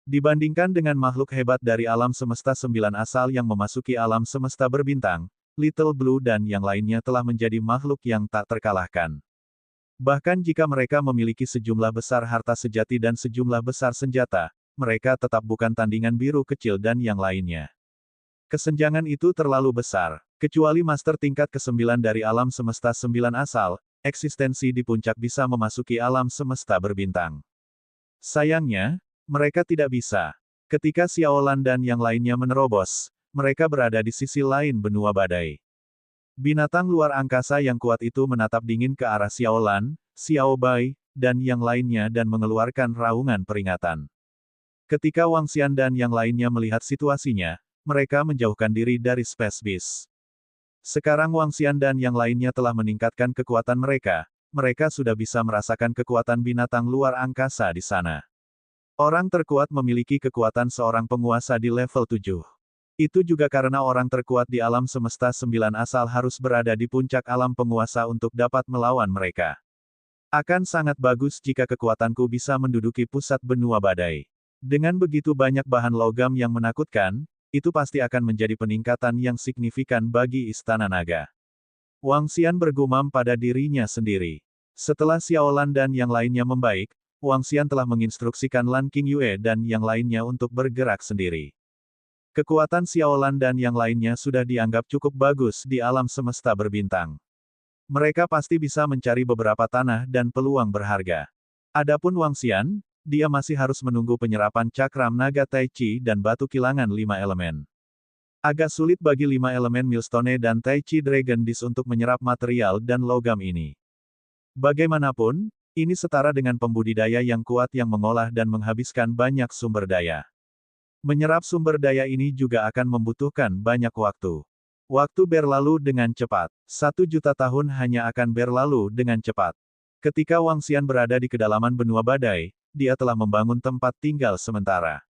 Dibandingkan dengan makhluk hebat dari alam semesta 9 asal yang memasuki alam semesta berbintang, Little Blue dan yang lainnya telah menjadi makhluk yang tak terkalahkan. Bahkan jika mereka memiliki sejumlah besar harta sejati dan sejumlah besar senjata, mereka tetap bukan tandingan biru kecil dan yang lainnya. Kesenjangan itu terlalu besar. Kecuali master tingkat ke-9 dari alam semesta 9 asal, eksistensi di puncak bisa memasuki alam semesta berbintang. Sayangnya, mereka tidak bisa. Ketika Xiaolan dan yang lainnya menerobos, mereka berada di sisi lain benua badai. Binatang luar angkasa yang kuat itu menatap dingin ke arah Xiaolan, Xiao Bai, dan yang lainnya dan mengeluarkan raungan peringatan. Ketika Wang Xian dan yang lainnya melihat situasinya, mereka menjauhkan diri dari Space Beast. Sekarang Wang Xian dan yang lainnya telah meningkatkan kekuatan mereka sudah bisa merasakan kekuatan binatang luar angkasa di sana. Orang terkuat memiliki kekuatan seorang penguasa di level 7. Itu juga karena orang terkuat di alam semesta 9 asal harus berada di puncak alam penguasa untuk dapat melawan mereka. Akan sangat bagus jika kekuatanku bisa menduduki pusat benua badai. Dengan begitu banyak bahan logam yang menakutkan, itu pasti akan menjadi peningkatan yang signifikan bagi Istana Naga. Wang Xian bergumam pada dirinya sendiri. Setelah Xiaolan dan yang lainnya membaik, Wang Xian telah menginstruksikan Lan Qingyue dan yang lainnya untuk bergerak sendiri. Kekuatan Xiaolan dan yang lainnya sudah dianggap cukup bagus di alam semesta berbintang. Mereka pasti bisa mencari beberapa tanah dan peluang berharga. Adapun Wang Xian, dia masih harus menunggu penyerapan cakram naga Tai Chi dan batu kilangan 5 elemen. Agak sulit bagi 5 elemen Millstone dan Tai Chi Dragon Disc untuk menyerap material dan logam ini. Bagaimanapun, ini setara dengan pembudidaya yang kuat yang mengolah dan menghabiskan banyak sumber daya. Menyerap sumber daya ini juga akan membutuhkan banyak waktu. Waktu berlalu dengan cepat. 1.000.000 tahun hanya akan berlalu dengan cepat. Ketika Wang Xian berada di kedalaman benua badai, dia telah membangun tempat tinggal sementara.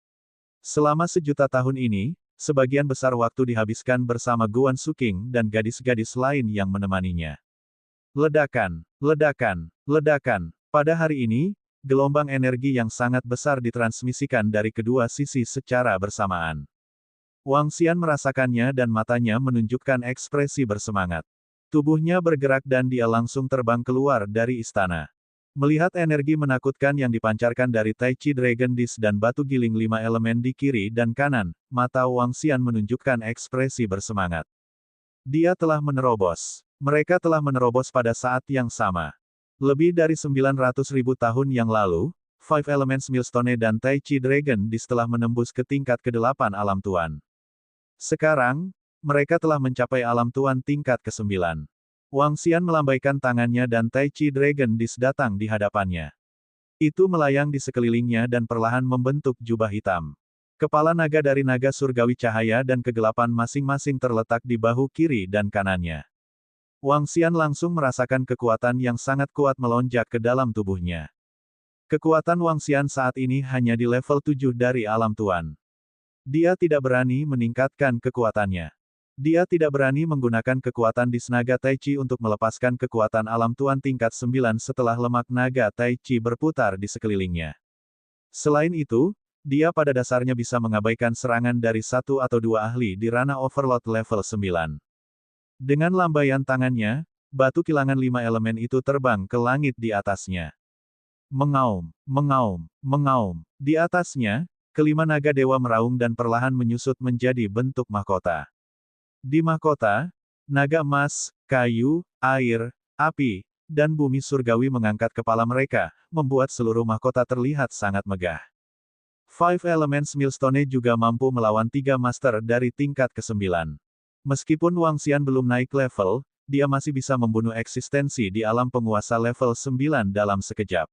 Selama 1.000.000 tahun ini, sebagian besar waktu dihabiskan bersama Guan Suking dan gadis-gadis lain yang menemaninya. Ledakan, ledakan, ledakan. Pada hari ini, gelombang energi yang sangat besar ditransmisikan dari kedua sisi secara bersamaan. Wang Xian merasakannya dan matanya menunjukkan ekspresi bersemangat. Tubuhnya bergerak dan dia langsung terbang keluar dari istana. Melihat energi menakutkan yang dipancarkan dari Tai Chi Dragon Disc dan batu giling 5 elemen di kiri dan kanan, mata Wang Xian menunjukkan ekspresi bersemangat. Dia telah menerobos. Mereka telah menerobos pada saat yang sama. Lebih dari 900.000 tahun yang lalu, Five Elements Millstone dan Tai Chi Dragon Disc telah menembus ke tingkat ke-8 alam tuan. Sekarang, mereka telah mencapai alam tuan tingkat ke-9. Wang Xian melambaikan tangannya dan Tai Chi Dragon Disc datang di hadapannya. Itu melayang di sekelilingnya dan perlahan membentuk jubah hitam. Kepala naga dari naga surgawi cahaya dan kegelapan masing-masing terletak di bahu kiri dan kanannya. Wang Xian langsung merasakan kekuatan yang sangat kuat melonjak ke dalam tubuhnya. Kekuatan Wang Xian saat ini hanya di level 7 dari alam tuan. Dia tidak berani meningkatkan kekuatannya. Dia tidak berani menggunakan kekuatan di naga Tai Chi untuk melepaskan kekuatan alam tuan tingkat 9 setelah lemak naga Tai Chi berputar di sekelilingnya. Selain itu, dia pada dasarnya bisa mengabaikan serangan dari 1 atau 2 ahli di ranah Overlord level 9. Dengan lambaian tangannya, batu kilangan 5 elemen itu terbang ke langit di atasnya. Mengaum, mengaum, mengaum. Di atasnya, kelima naga dewa meraung dan perlahan menyusut menjadi bentuk mahkota. Di mahkota, naga emas, kayu, air, api, dan bumi surgawi mengangkat kepala mereka, membuat seluruh mahkota terlihat sangat megah. Five Elements Millstone juga mampu melawan 3 master dari tingkat ke-9. Meskipun Wang Xian belum naik level, dia masih bisa membunuh eksistensi di alam penguasa level 9 dalam sekejap.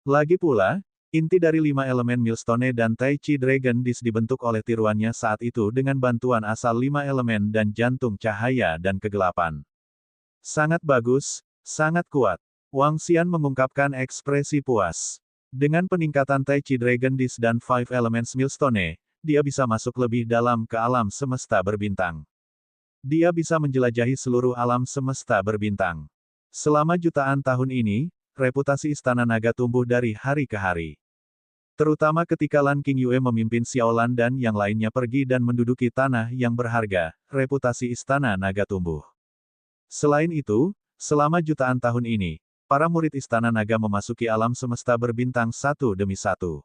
Lagi pula, inti dari 5 elemen Millstone dan Tai Chi Dragon Disc dibentuk oleh tiruannya saat itu dengan bantuan asal 5 elemen dan jantung cahaya dan kegelapan. Sangat bagus, sangat kuat. Wang Xian mengungkapkan ekspresi puas. Dengan peningkatan Tai Chi Dragon Disc dan Five Elements Millstone, dia bisa masuk lebih dalam ke alam semesta berbintang. Dia bisa menjelajahi seluruh alam semesta berbintang. Selama jutaan tahun ini, reputasi Istana Naga tumbuh dari hari ke hari. Terutama ketika Lan Qingyue memimpin Xiaolan dan yang lainnya pergi dan menduduki tanah yang berharga, reputasi Istana Naga tumbuh. Selain itu, selama jutaan tahun ini, para murid Istana Naga memasuki alam semesta berbintang satu demi satu.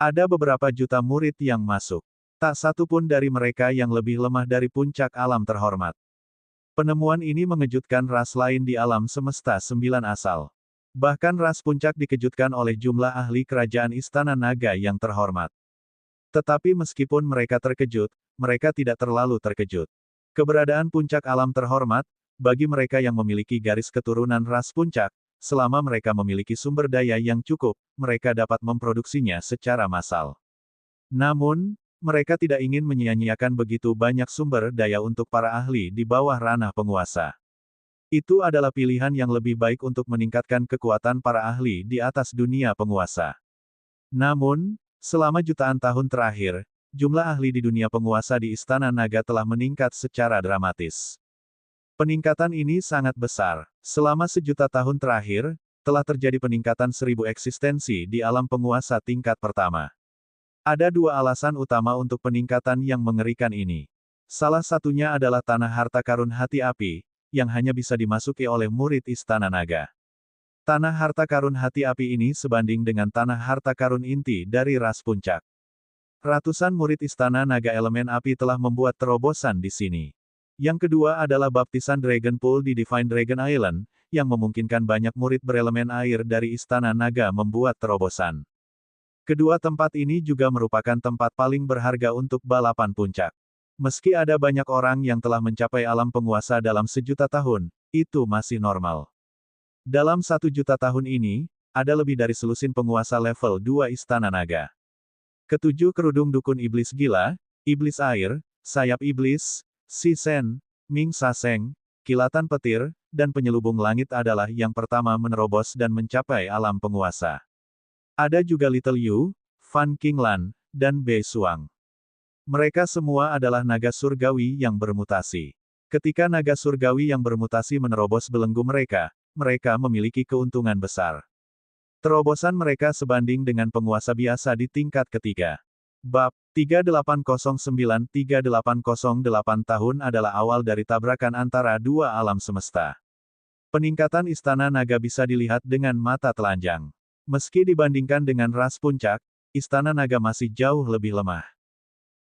Ada beberapa juta murid yang masuk. Tak satu pun dari mereka yang lebih lemah dari puncak alam terhormat. Penemuan ini mengejutkan ras lain di alam semesta sembilan asal. Bahkan ras puncak dikejutkan oleh jumlah ahli kerajaan Istana Naga yang terhormat. Tetapi meskipun mereka terkejut, mereka tidak terlalu terkejut. Keberadaan puncak alam terhormat, bagi mereka yang memiliki garis keturunan ras puncak, selama mereka memiliki sumber daya yang cukup, mereka dapat memproduksinya secara massal. Namun, mereka tidak ingin menyia-nyiakan begitu banyak sumber daya untuk para ahli di bawah ranah penguasa. Itu adalah pilihan yang lebih baik untuk meningkatkan kekuatan para ahli di atas dunia penguasa. Namun, selama jutaan tahun terakhir, jumlah ahli di dunia penguasa di Istana Naga telah meningkat secara dramatis. Peningkatan ini sangat besar. Selama sejuta tahun terakhir, telah terjadi peningkatan 1000 eksistensi di alam penguasa tingkat pertama. Ada dua alasan utama untuk peningkatan yang mengerikan ini. Salah satunya adalah tanah harta karun hati api, yang hanya bisa dimasuki oleh murid Istana Naga. Tanah harta karun hati api ini sebanding dengan tanah harta karun inti dari ras puncak. Ratusan murid Istana Naga elemen api telah membuat terobosan di sini. Yang kedua adalah baptisan Dragon Pool di Divine Dragon Island, yang memungkinkan banyak murid berelemen air dari Istana Naga membuat terobosan. Kedua tempat ini juga merupakan tempat paling berharga untuk balapan puncak. Meski ada banyak orang yang telah mencapai alam penguasa dalam sejuta tahun, itu masih normal. Dalam 1 juta tahun ini, ada lebih dari selusin penguasa level 2 Istana Naga. Ketujuh kerudung dukun iblis gila, iblis air, sayap iblis, Si Sen, Ming Saseng, kilatan petir, dan penyelubung langit adalah yang pertama menerobos dan mencapai alam penguasa. Ada juga Little Yu, Fan Qinglan, dan Bei Suang. Mereka semua adalah naga surgawi yang bermutasi. Ketika naga surgawi yang bermutasi menerobos belenggu mereka, mereka memiliki keuntungan besar. Terobosan mereka sebanding dengan penguasa biasa di tingkat ketiga. Bab 3809-3808 tahun adalah awal dari tabrakan antara dua alam semesta. Peningkatan Istana Naga bisa dilihat dengan mata telanjang. Meski dibandingkan dengan ras puncak, Istana Naga masih jauh lebih lemah.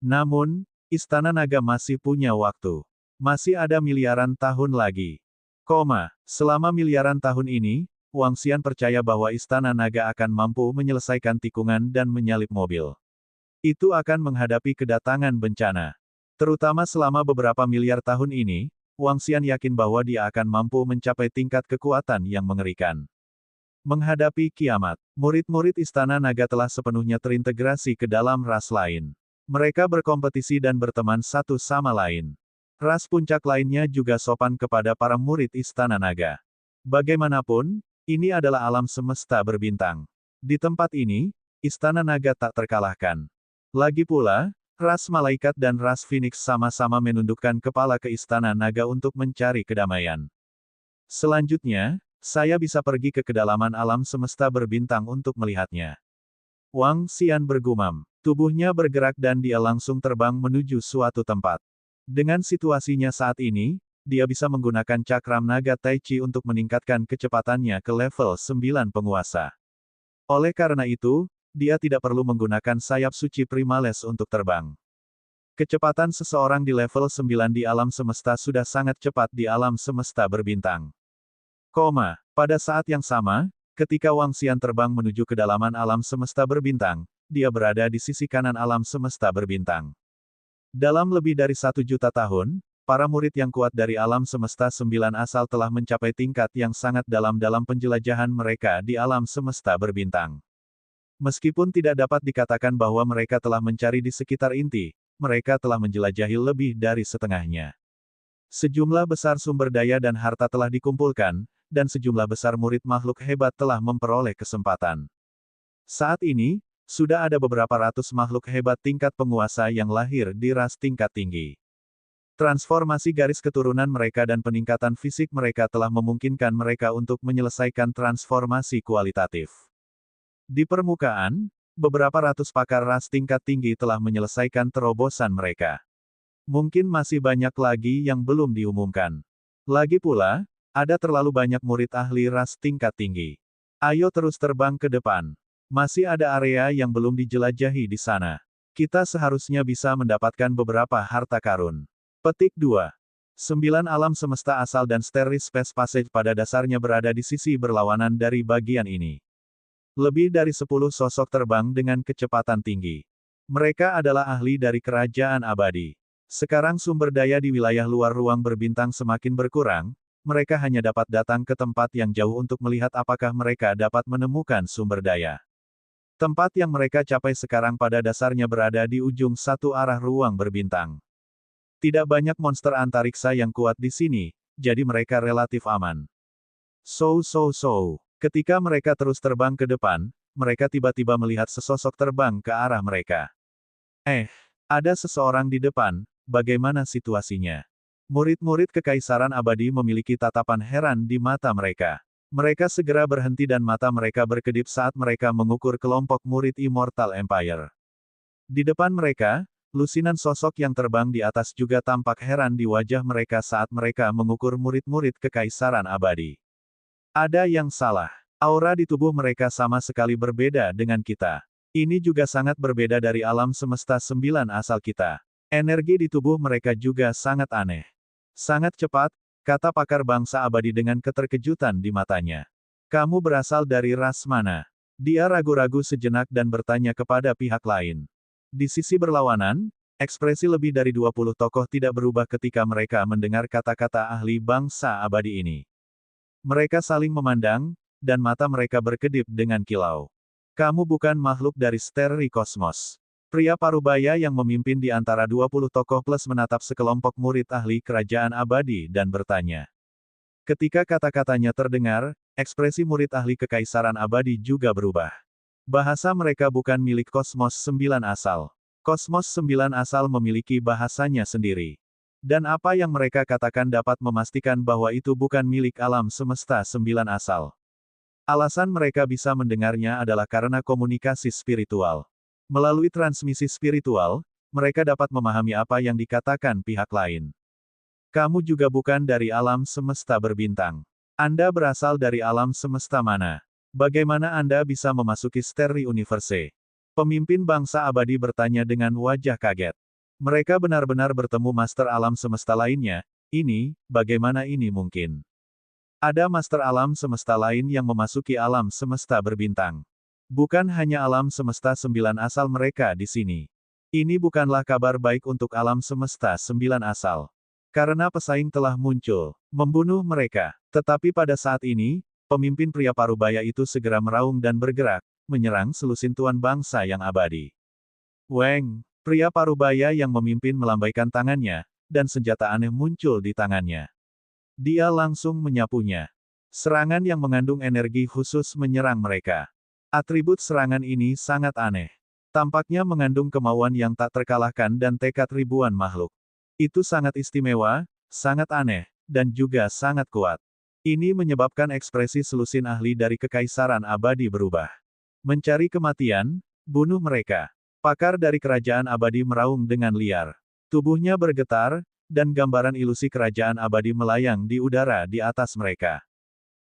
Namun, Istana Naga masih punya waktu. Masih ada miliaran tahun lagi. Selama miliaran tahun ini, Wang Xian percaya bahwa Istana Naga akan mampu menyelesaikan tikungan dan menyalip mobil. Itu akan menghadapi kedatangan bencana. Terutama selama beberapa miliar tahun ini, Wang Xian yakin bahwa dia akan mampu mencapai tingkat kekuatan yang mengerikan. Menghadapi kiamat, murid-murid Istana Naga telah sepenuhnya terintegrasi ke dalam ras lain. Mereka berkompetisi dan berteman satu sama lain. Ras puncak lainnya juga sopan kepada para murid Istana Naga. Bagaimanapun, ini adalah alam semesta berbintang. Di tempat ini, Istana Naga tak terkalahkan. Lagi pula, ras malaikat dan ras Phoenix sama-sama menundukkan kepala ke Istana Naga untuk mencari kedamaian. Selanjutnya, saya bisa pergi ke kedalaman alam semesta berbintang untuk melihatnya. Wang Xian bergumam. Tubuhnya bergerak dan dia langsung terbang menuju suatu tempat. Dengan situasinya saat ini, dia bisa menggunakan cakram naga Tai Chi untuk meningkatkan kecepatannya ke level 9 penguasa. Oleh karena itu, dia tidak perlu menggunakan sayap suci Primales untuk terbang. Kecepatan seseorang di level 9 di alam semesta sudah sangat cepat di alam semesta berbintang. Pada saat yang sama, ketika Wang Xian terbang menuju kedalaman alam semesta berbintang, dia berada di sisi kanan alam semesta berbintang. Dalam lebih dari 1 juta tahun, para murid yang kuat dari alam semesta 9 asal telah mencapai tingkat yang sangat dalam dalam penjelajahan mereka di alam semesta berbintang. Meskipun tidak dapat dikatakan bahwa mereka telah mencari di sekitar inti, mereka telah menjelajahi lebih dari setengahnya. Sejumlah besar sumber daya dan harta telah dikumpulkan, dan sejumlah besar murid makhluk hebat telah memperoleh kesempatan. Saat ini, sudah ada beberapa ratus makhluk hebat tingkat penguasa yang lahir di ras tingkat tinggi. Transformasi garis keturunan mereka dan peningkatan fisik mereka telah memungkinkan mereka untuk menyelesaikan transformasi kualitatif. Di permukaan, beberapa ratus pakar ras tingkat tinggi telah menyelesaikan terobosan mereka. Mungkin masih banyak lagi yang belum diumumkan. Lagi pula, ada terlalu banyak murid ahli ras tingkat tinggi. Ayo terus terbang ke depan. Masih ada area yang belum dijelajahi di sana. Kita seharusnya bisa mendapatkan beberapa harta karun. Petik 2. 9 alam semesta asal dan Starry Space Passage pada dasarnya berada di sisi berlawanan dari bagian ini. Lebih dari 10 sosok terbang dengan kecepatan tinggi. Mereka adalah ahli dari kerajaan abadi. Sekarang sumber daya di wilayah luar ruang berbintang semakin berkurang, mereka hanya dapat datang ke tempat yang jauh untuk melihat apakah mereka dapat menemukan sumber daya. Tempat yang mereka capai sekarang pada dasarnya berada di ujung satu arah ruang berbintang. Tidak banyak monster antariksa yang kuat di sini, jadi mereka relatif aman. Ketika mereka terus terbang ke depan, mereka tiba-tiba melihat sesosok terbang ke arah mereka. Ada seseorang di depan, bagaimana situasinya? Murid-murid Kekaisaran Abadi memiliki tatapan heran di mata mereka. Mereka segera berhenti dan mata mereka berkedip saat mereka mengukur kelompok murid Immortal Empire. Di depan mereka, lusinan sosok yang terbang di atas juga tampak heran di wajah mereka saat mereka mengukur murid-murid Kekaisaran Abadi. Ada yang salah. Aura di tubuh mereka sama sekali berbeda dengan kita. Ini juga sangat berbeda dari alam semesta 9 asal kita. Energi di tubuh mereka juga sangat aneh. Sangat cepat, kata pakar bangsa abadi dengan keterkejutan di matanya. Kamu berasal dari ras mana? Dia ragu-ragu sejenak dan bertanya kepada pihak lain. Di sisi berlawanan, ekspresi lebih dari 20 tokoh tidak berubah ketika mereka mendengar kata-kata ahli bangsa abadi ini. Mereka saling memandang, dan mata mereka berkedip dengan kilau. Kamu bukan makhluk dari Starry Cosmos. Pria parubaya yang memimpin di antara 20 tokoh plus menatap sekelompok murid ahli kerajaan abadi dan bertanya. Ketika kata-katanya terdengar, ekspresi murid ahli kekaisaran abadi juga berubah. Bahasa mereka bukan milik Kosmos 9 asal. Kosmos 9 asal memiliki bahasanya sendiri. Dan apa yang mereka katakan dapat memastikan bahwa itu bukan milik alam semesta 9 asal. Alasan mereka bisa mendengarnya adalah karena komunikasi spiritual. Melalui transmisi spiritual, mereka dapat memahami apa yang dikatakan pihak lain. Kamu juga bukan dari alam semesta berbintang. Anda berasal dari alam semesta mana? Bagaimana Anda bisa memasuki Starry Universe? Pemimpin bangsa abadi bertanya dengan wajah kaget. Mereka benar-benar bertemu master alam semesta lainnya. Bagaimana ini mungkin? Ada master alam semesta lain yang memasuki alam semesta berbintang. Bukan hanya alam semesta 9 asal mereka di sini. Ini bukanlah kabar baik untuk alam semesta 9 asal. Karena pesaing telah muncul, membunuh mereka. Tetapi pada saat ini, pemimpin pria parubaya itu segera meraung dan bergerak, menyerang selusin tuan bangsa yang abadi. Weng, pria parubaya yang memimpin melambaikan tangannya, dan senjata aneh muncul di tangannya. Dia langsung menyapunya. Serangan yang mengandung energi khusus menyerang mereka. Atribut serangan ini sangat aneh. Tampaknya mengandung kemauan yang tak terkalahkan dan tekad ribuan makhluk. Itu sangat istimewa, sangat aneh, dan juga sangat kuat. Ini menyebabkan ekspresi selusin ahli dari kekaisaran abadi berubah. Mencari kematian, bunuh mereka. Pakar dari kerajaan abadi meraung dengan liar. Tubuhnya bergetar, dan gambaran ilusi kerajaan abadi melayang di udara di atas mereka.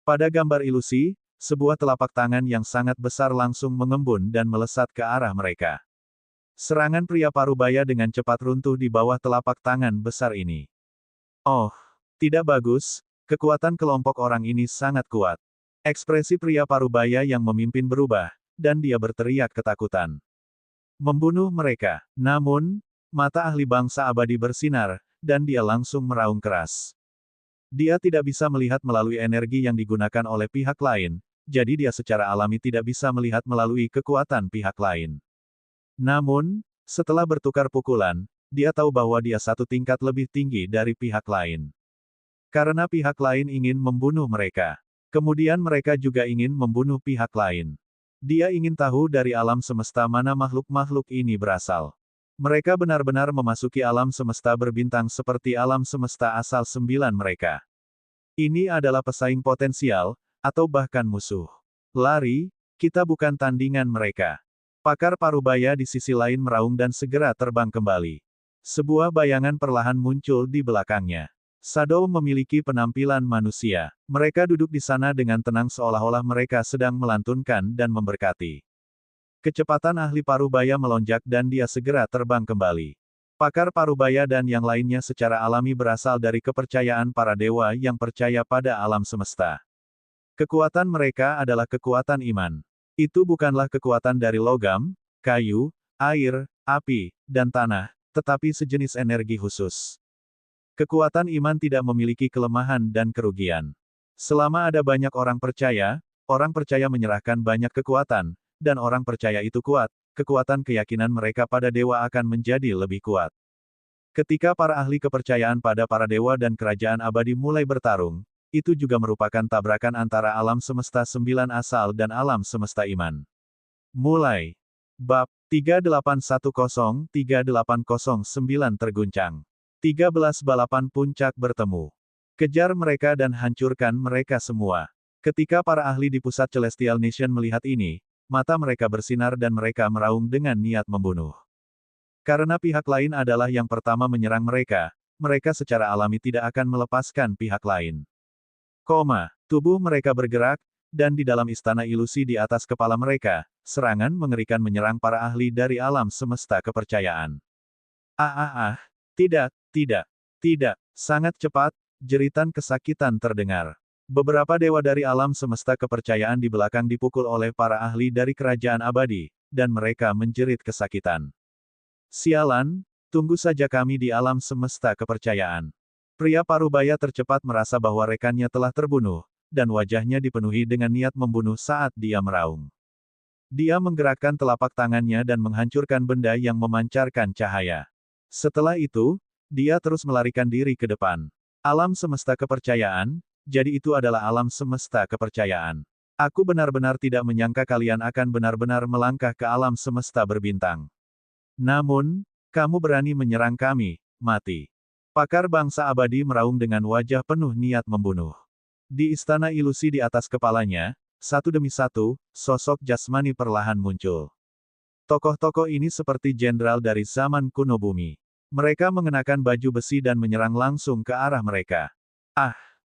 Pada gambar ilusi, sebuah telapak tangan yang sangat besar langsung mengembun dan melesat ke arah mereka. Serangan pria parubaya dengan cepat runtuh di bawah telapak tangan besar ini. Oh, tidak bagus, kekuatan kelompok orang ini sangat kuat. Ekspresi pria parubaya yang memimpin berubah, dan dia berteriak ketakutan. Membunuh mereka. Namun, mata ahli bangsa abadi bersinar, dan dia langsung meraung keras. Dia tidak bisa melihat melalui energi yang digunakan oleh pihak lain, jadi dia secara alami tidak bisa melihat melalui kekuatan pihak lain. Namun, setelah bertukar pukulan, dia tahu bahwa dia satu tingkat lebih tinggi dari pihak lain. Karena pihak lain ingin membunuh mereka. Kemudian mereka juga ingin membunuh pihak lain. Dia ingin tahu dari alam semesta mana makhluk-makhluk ini berasal. Mereka benar-benar memasuki alam semesta berbintang seperti alam semesta asal 9 mereka. Ini adalah pesaing potensial, atau bahkan musuh. Lari, kita bukan tandingan mereka. Pakar parubaya di sisi lain meraung dan segera terbang kembali. Sebuah bayangan perlahan muncul di belakangnya. Shadow memiliki penampilan manusia. Mereka duduk di sana dengan tenang seolah-olah mereka sedang melantunkan dan memberkati. Kecepatan ahli parubaya melonjak dan dia segera terbang kembali. Pakar Parubaya dan yang lainnya secara alami berasal dari kepercayaan para dewa yang percaya pada alam semesta. Kekuatan mereka adalah kekuatan iman. Itu bukanlah kekuatan dari logam, kayu, air, api, dan tanah, tetapi sejenis energi khusus. Kekuatan iman tidak memiliki kelemahan dan kerugian. Selama ada banyak orang percaya menyerahkan banyak kekuatan, dan orang percaya itu kuat, kekuatan keyakinan mereka pada dewa akan menjadi lebih kuat. Ketika para ahli kepercayaan pada para dewa dan kerajaan abadi mulai bertarung, itu juga merupakan tabrakan antara alam semesta 9 asal dan alam semesta iman. Mulai. Bab 3810-3809 terguncang. 13 balapan puncak bertemu. Kejar mereka dan hancurkan mereka semua. Ketika para ahli di pusat Celestial Nation melihat ini, mata mereka bersinar dan mereka meraung dengan niat membunuh. Karena pihak lain adalah yang pertama menyerang mereka, mereka secara alami tidak akan melepaskan pihak lain. Tubuh mereka bergerak, dan di dalam istana ilusi di atas kepala mereka, serangan mengerikan menyerang para ahli dari alam semesta kepercayaan. Tidak, sangat cepat, jeritan kesakitan terdengar. Beberapa dewa dari alam semesta kepercayaan di belakang dipukul oleh para ahli dari kerajaan abadi, dan mereka menjerit kesakitan. Sialan, tunggu saja kami di alam semesta kepercayaan. Pria Parubaya tercepat merasa bahwa rekannya telah terbunuh, dan wajahnya dipenuhi dengan niat membunuh saat dia meraung. Dia menggerakkan telapak tangannya dan menghancurkan benda yang memancarkan cahaya. Setelah itu, dia terus melarikan diri ke depan. Alam semesta kepercayaan, jadi itu adalah alam semesta kepercayaan. Aku benar-benar tidak menyangka kalian akan benar-benar melangkah ke alam semesta berbintang. Namun, kamu berani menyerang kami, mati. Pakar bangsa abadi meraung dengan wajah penuh niat membunuh. Di istana ilusi di atas kepalanya, satu demi satu, sosok jasmani perlahan muncul. Tokoh-tokoh ini seperti jenderal dari zaman kuno bumi. Mereka mengenakan baju besi dan menyerang langsung ke arah mereka.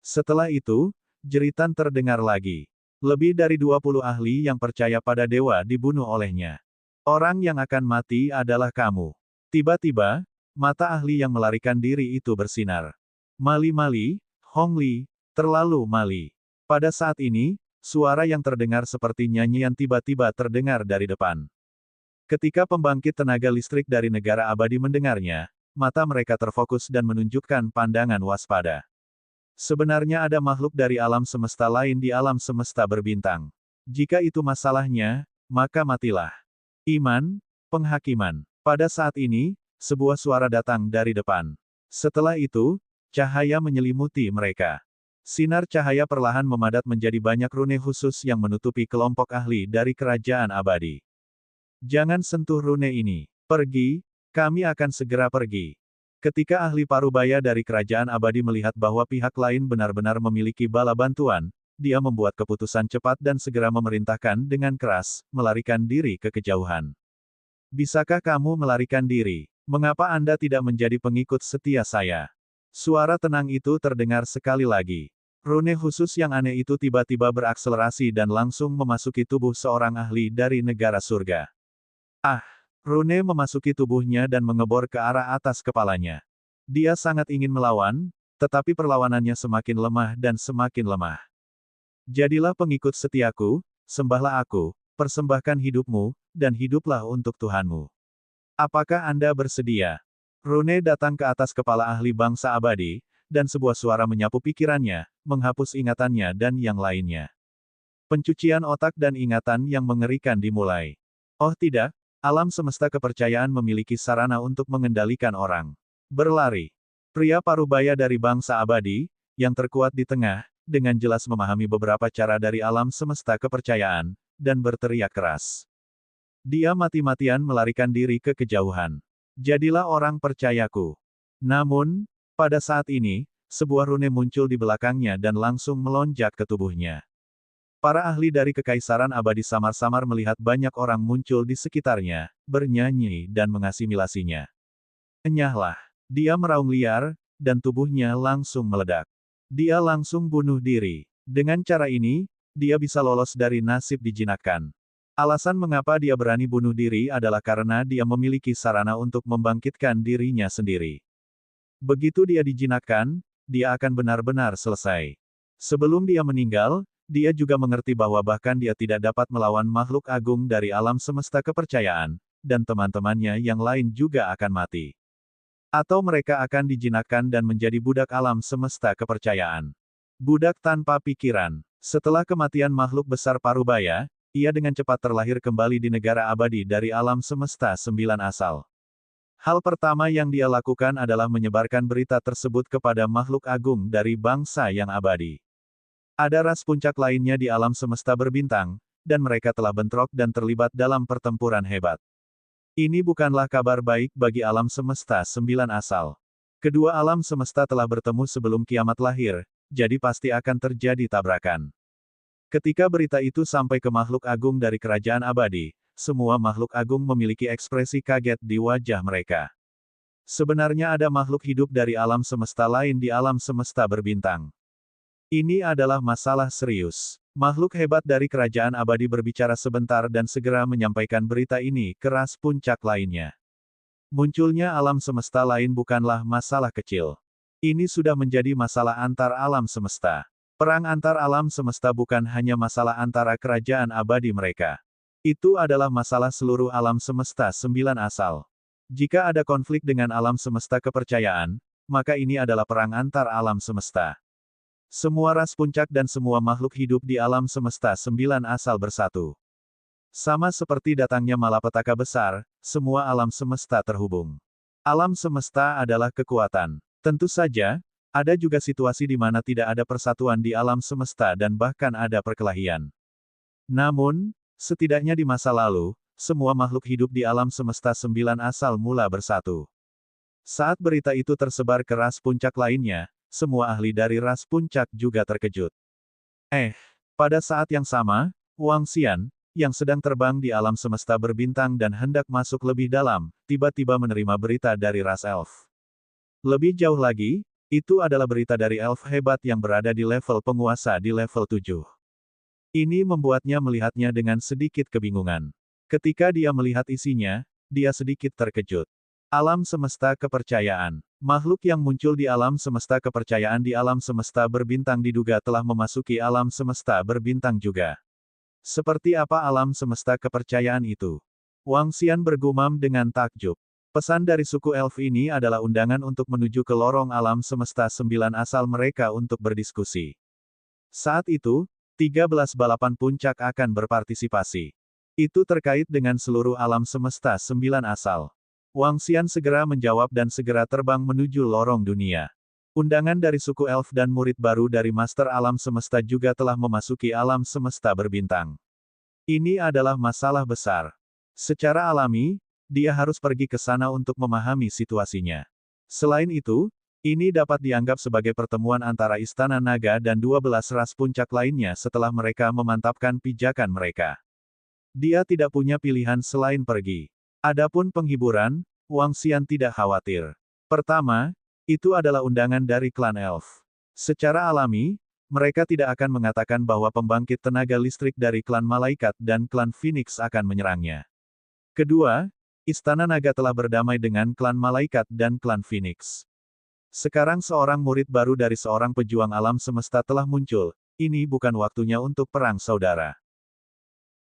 Setelah itu, jeritan terdengar lagi. Lebih dari 20 ahli yang percaya pada dewa dibunuh olehnya. Orang yang akan mati adalah kamu. Tiba-tiba, mata ahli yang melarikan diri itu bersinar. Mali-mali, Hongli, terlalu mali. Pada saat ini, suara yang terdengar seperti nyanyian tiba-tiba terdengar dari depan. Ketika pembangkit tenaga listrik dari negara abadi mendengarnya, mata mereka terfokus dan menunjukkan pandangan waspada. Sebenarnya ada makhluk dari alam semesta lain di alam semesta berbintang. Jika itu masalahnya, maka matilah. Iman, penghakiman. Pada saat ini, sebuah suara datang dari depan. Setelah itu, cahaya menyelimuti mereka. Sinar cahaya perlahan memadat menjadi banyak rune khusus yang menutupi kelompok ahli dari kerajaan abadi. Jangan sentuh rune ini. Pergi, kami akan segera pergi. Ketika ahli Parubaya dari kerajaan abadi melihat bahwa pihak lain benar-benar memiliki bala bantuan, dia membuat keputusan cepat dan segera memerintahkan dengan keras, melarikan diri ke kejauhan. Bisakah kamu melarikan diri? Mengapa Anda tidak menjadi pengikut setia saya? Suara tenang itu terdengar sekali lagi. Rune khusus yang aneh itu tiba-tiba berakselerasi dan langsung memasuki tubuh seorang ahli dari negara surga. Rune memasuki tubuhnya dan mengebor ke arah atas kepalanya. Dia sangat ingin melawan, tetapi perlawanannya semakin lemah dan semakin lemah. Jadilah pengikut setiaku, sembahlah aku, persembahkan hidupmu, dan hiduplah untuk Tuhanmu. Apakah Anda bersedia? Rune datang ke atas kepala ahli bangsa abadi, dan sebuah suara menyapu pikirannya, menghapus ingatannya dan yang lainnya. Pencucian otak dan ingatan yang mengerikan dimulai. Oh tidak, alam semesta kepercayaan memiliki sarana untuk mengendalikan orang. Berlari. Pria Parubaya dari bangsa abadi, yang terkuat di tengah, dengan jelas memahami beberapa cara dari alam semesta kepercayaan, dan berteriak keras. Dia mati-matian melarikan diri ke kejauhan. Jadilah orang percayaku. Namun, pada saat ini, sebuah rune muncul di belakangnya dan langsung melonjak ke tubuhnya. Para ahli dari Kekaisaran Abadi samar-samar melihat banyak orang muncul di sekitarnya, bernyanyi dan mengasimilasinya. Enyahlah. Dia meraung liar, dan tubuhnya langsung meledak. Dia langsung bunuh diri. Dengan cara ini, dia bisa lolos dari nasib dijinakkan. Alasan mengapa dia berani bunuh diri adalah karena dia memiliki sarana untuk membangkitkan dirinya sendiri. Begitu dia dijinakkan, dia akan benar-benar selesai. Sebelum dia meninggal, dia juga mengerti bahwa bahkan dia tidak dapat melawan makhluk agung dari alam semesta kepercayaan, dan teman-temannya yang lain juga akan mati. Atau mereka akan dijinakkan dan menjadi budak alam semesta kepercayaan. Budak tanpa pikiran. Setelah kematian makhluk besar Parubaya, ia dengan cepat terlahir kembali di negara abadi dari alam semesta 9 asal. Hal pertama yang dia lakukan adalah menyebarkan berita tersebut kepada makhluk agung dari bangsa yang abadi. Ada ras puncak lainnya di alam semesta berbintang, dan mereka telah bentrok dan terlibat dalam pertempuran hebat. Ini bukanlah kabar baik bagi alam semesta 9 asal. Kedua alam semesta telah bertemu sebelum kiamat lahir, jadi pasti akan terjadi tabrakan. Ketika berita itu sampai ke makhluk agung dari kerajaan abadi, semua makhluk agung memiliki ekspresi kaget di wajah mereka. Sebenarnya ada makhluk hidup dari alam semesta lain di alam semesta berbintang. Ini adalah masalah serius. Makhluk hebat dari kerajaan abadi berbicara sebentar dan segera menyampaikan berita ini ke ras puncak lainnya. Munculnya alam semesta lain bukanlah masalah kecil. Ini sudah menjadi masalah antar alam semesta. Perang antar alam semesta bukan hanya masalah antara kerajaan abadi mereka. Itu adalah masalah seluruh alam semesta 9 asal. Jika ada konflik dengan alam semesta kepercayaan, maka ini adalah perang antar alam semesta. Semua ras puncak dan semua makhluk hidup di alam semesta 9 asal bersatu. Sama seperti datangnya malapetaka besar, semua alam semesta terhubung. Alam semesta adalah kekuatan. Tentu saja, ada juga situasi di mana tidak ada persatuan di alam semesta dan bahkan ada perkelahian. Namun, setidaknya di masa lalu, semua makhluk hidup di alam semesta 9 asal mula bersatu. Saat berita itu tersebar ke ras puncak lainnya, semua ahli dari ras puncak juga terkejut. Pada saat yang sama, Wang Xian, yang sedang terbang di alam semesta berbintang dan hendak masuk lebih dalam, tiba-tiba menerima berita dari ras elf. Lebih jauh lagi, itu adalah berita dari elf hebat yang berada di level penguasa di level 7. Ini membuatnya melihatnya dengan sedikit kebingungan. Ketika dia melihat isinya, dia sedikit terkejut. Alam semesta kepercayaan. Makhluk yang muncul di alam semesta kepercayaan di alam semesta berbintang diduga telah memasuki alam semesta berbintang juga. Seperti apa alam semesta kepercayaan itu? Wang Xian bergumam dengan takjub. Pesan dari suku elf ini adalah undangan untuk menuju ke lorong alam semesta 9 asal mereka untuk berdiskusi. Saat itu, 13 balapan puncak akan berpartisipasi. Itu terkait dengan seluruh alam semesta 9 asal. Wang Xian segera menjawab dan segera terbang menuju lorong dunia. Undangan dari suku elf dan murid baru dari Master Alam Semesta juga telah memasuki alam semesta berbintang. Ini adalah masalah besar. Secara alami, dia harus pergi ke sana untuk memahami situasinya. Selain itu, ini dapat dianggap sebagai pertemuan antara Istana Naga dan 12 ras puncak lainnya setelah mereka memantapkan pijakan mereka. Dia tidak punya pilihan selain pergi. Adapun penghiburan, Wang Xian tidak khawatir. Pertama, itu adalah undangan dari klan elf. Secara alami, mereka tidak akan mengatakan bahwa pembangkit tenaga listrik dari klan malaikat dan klan Phoenix akan menyerangnya. Kedua, Istana Naga telah berdamai dengan klan malaikat dan klan Phoenix. Sekarang seorang murid baru dari seorang pejuang alam semesta telah muncul, ini bukan waktunya untuk perang saudara.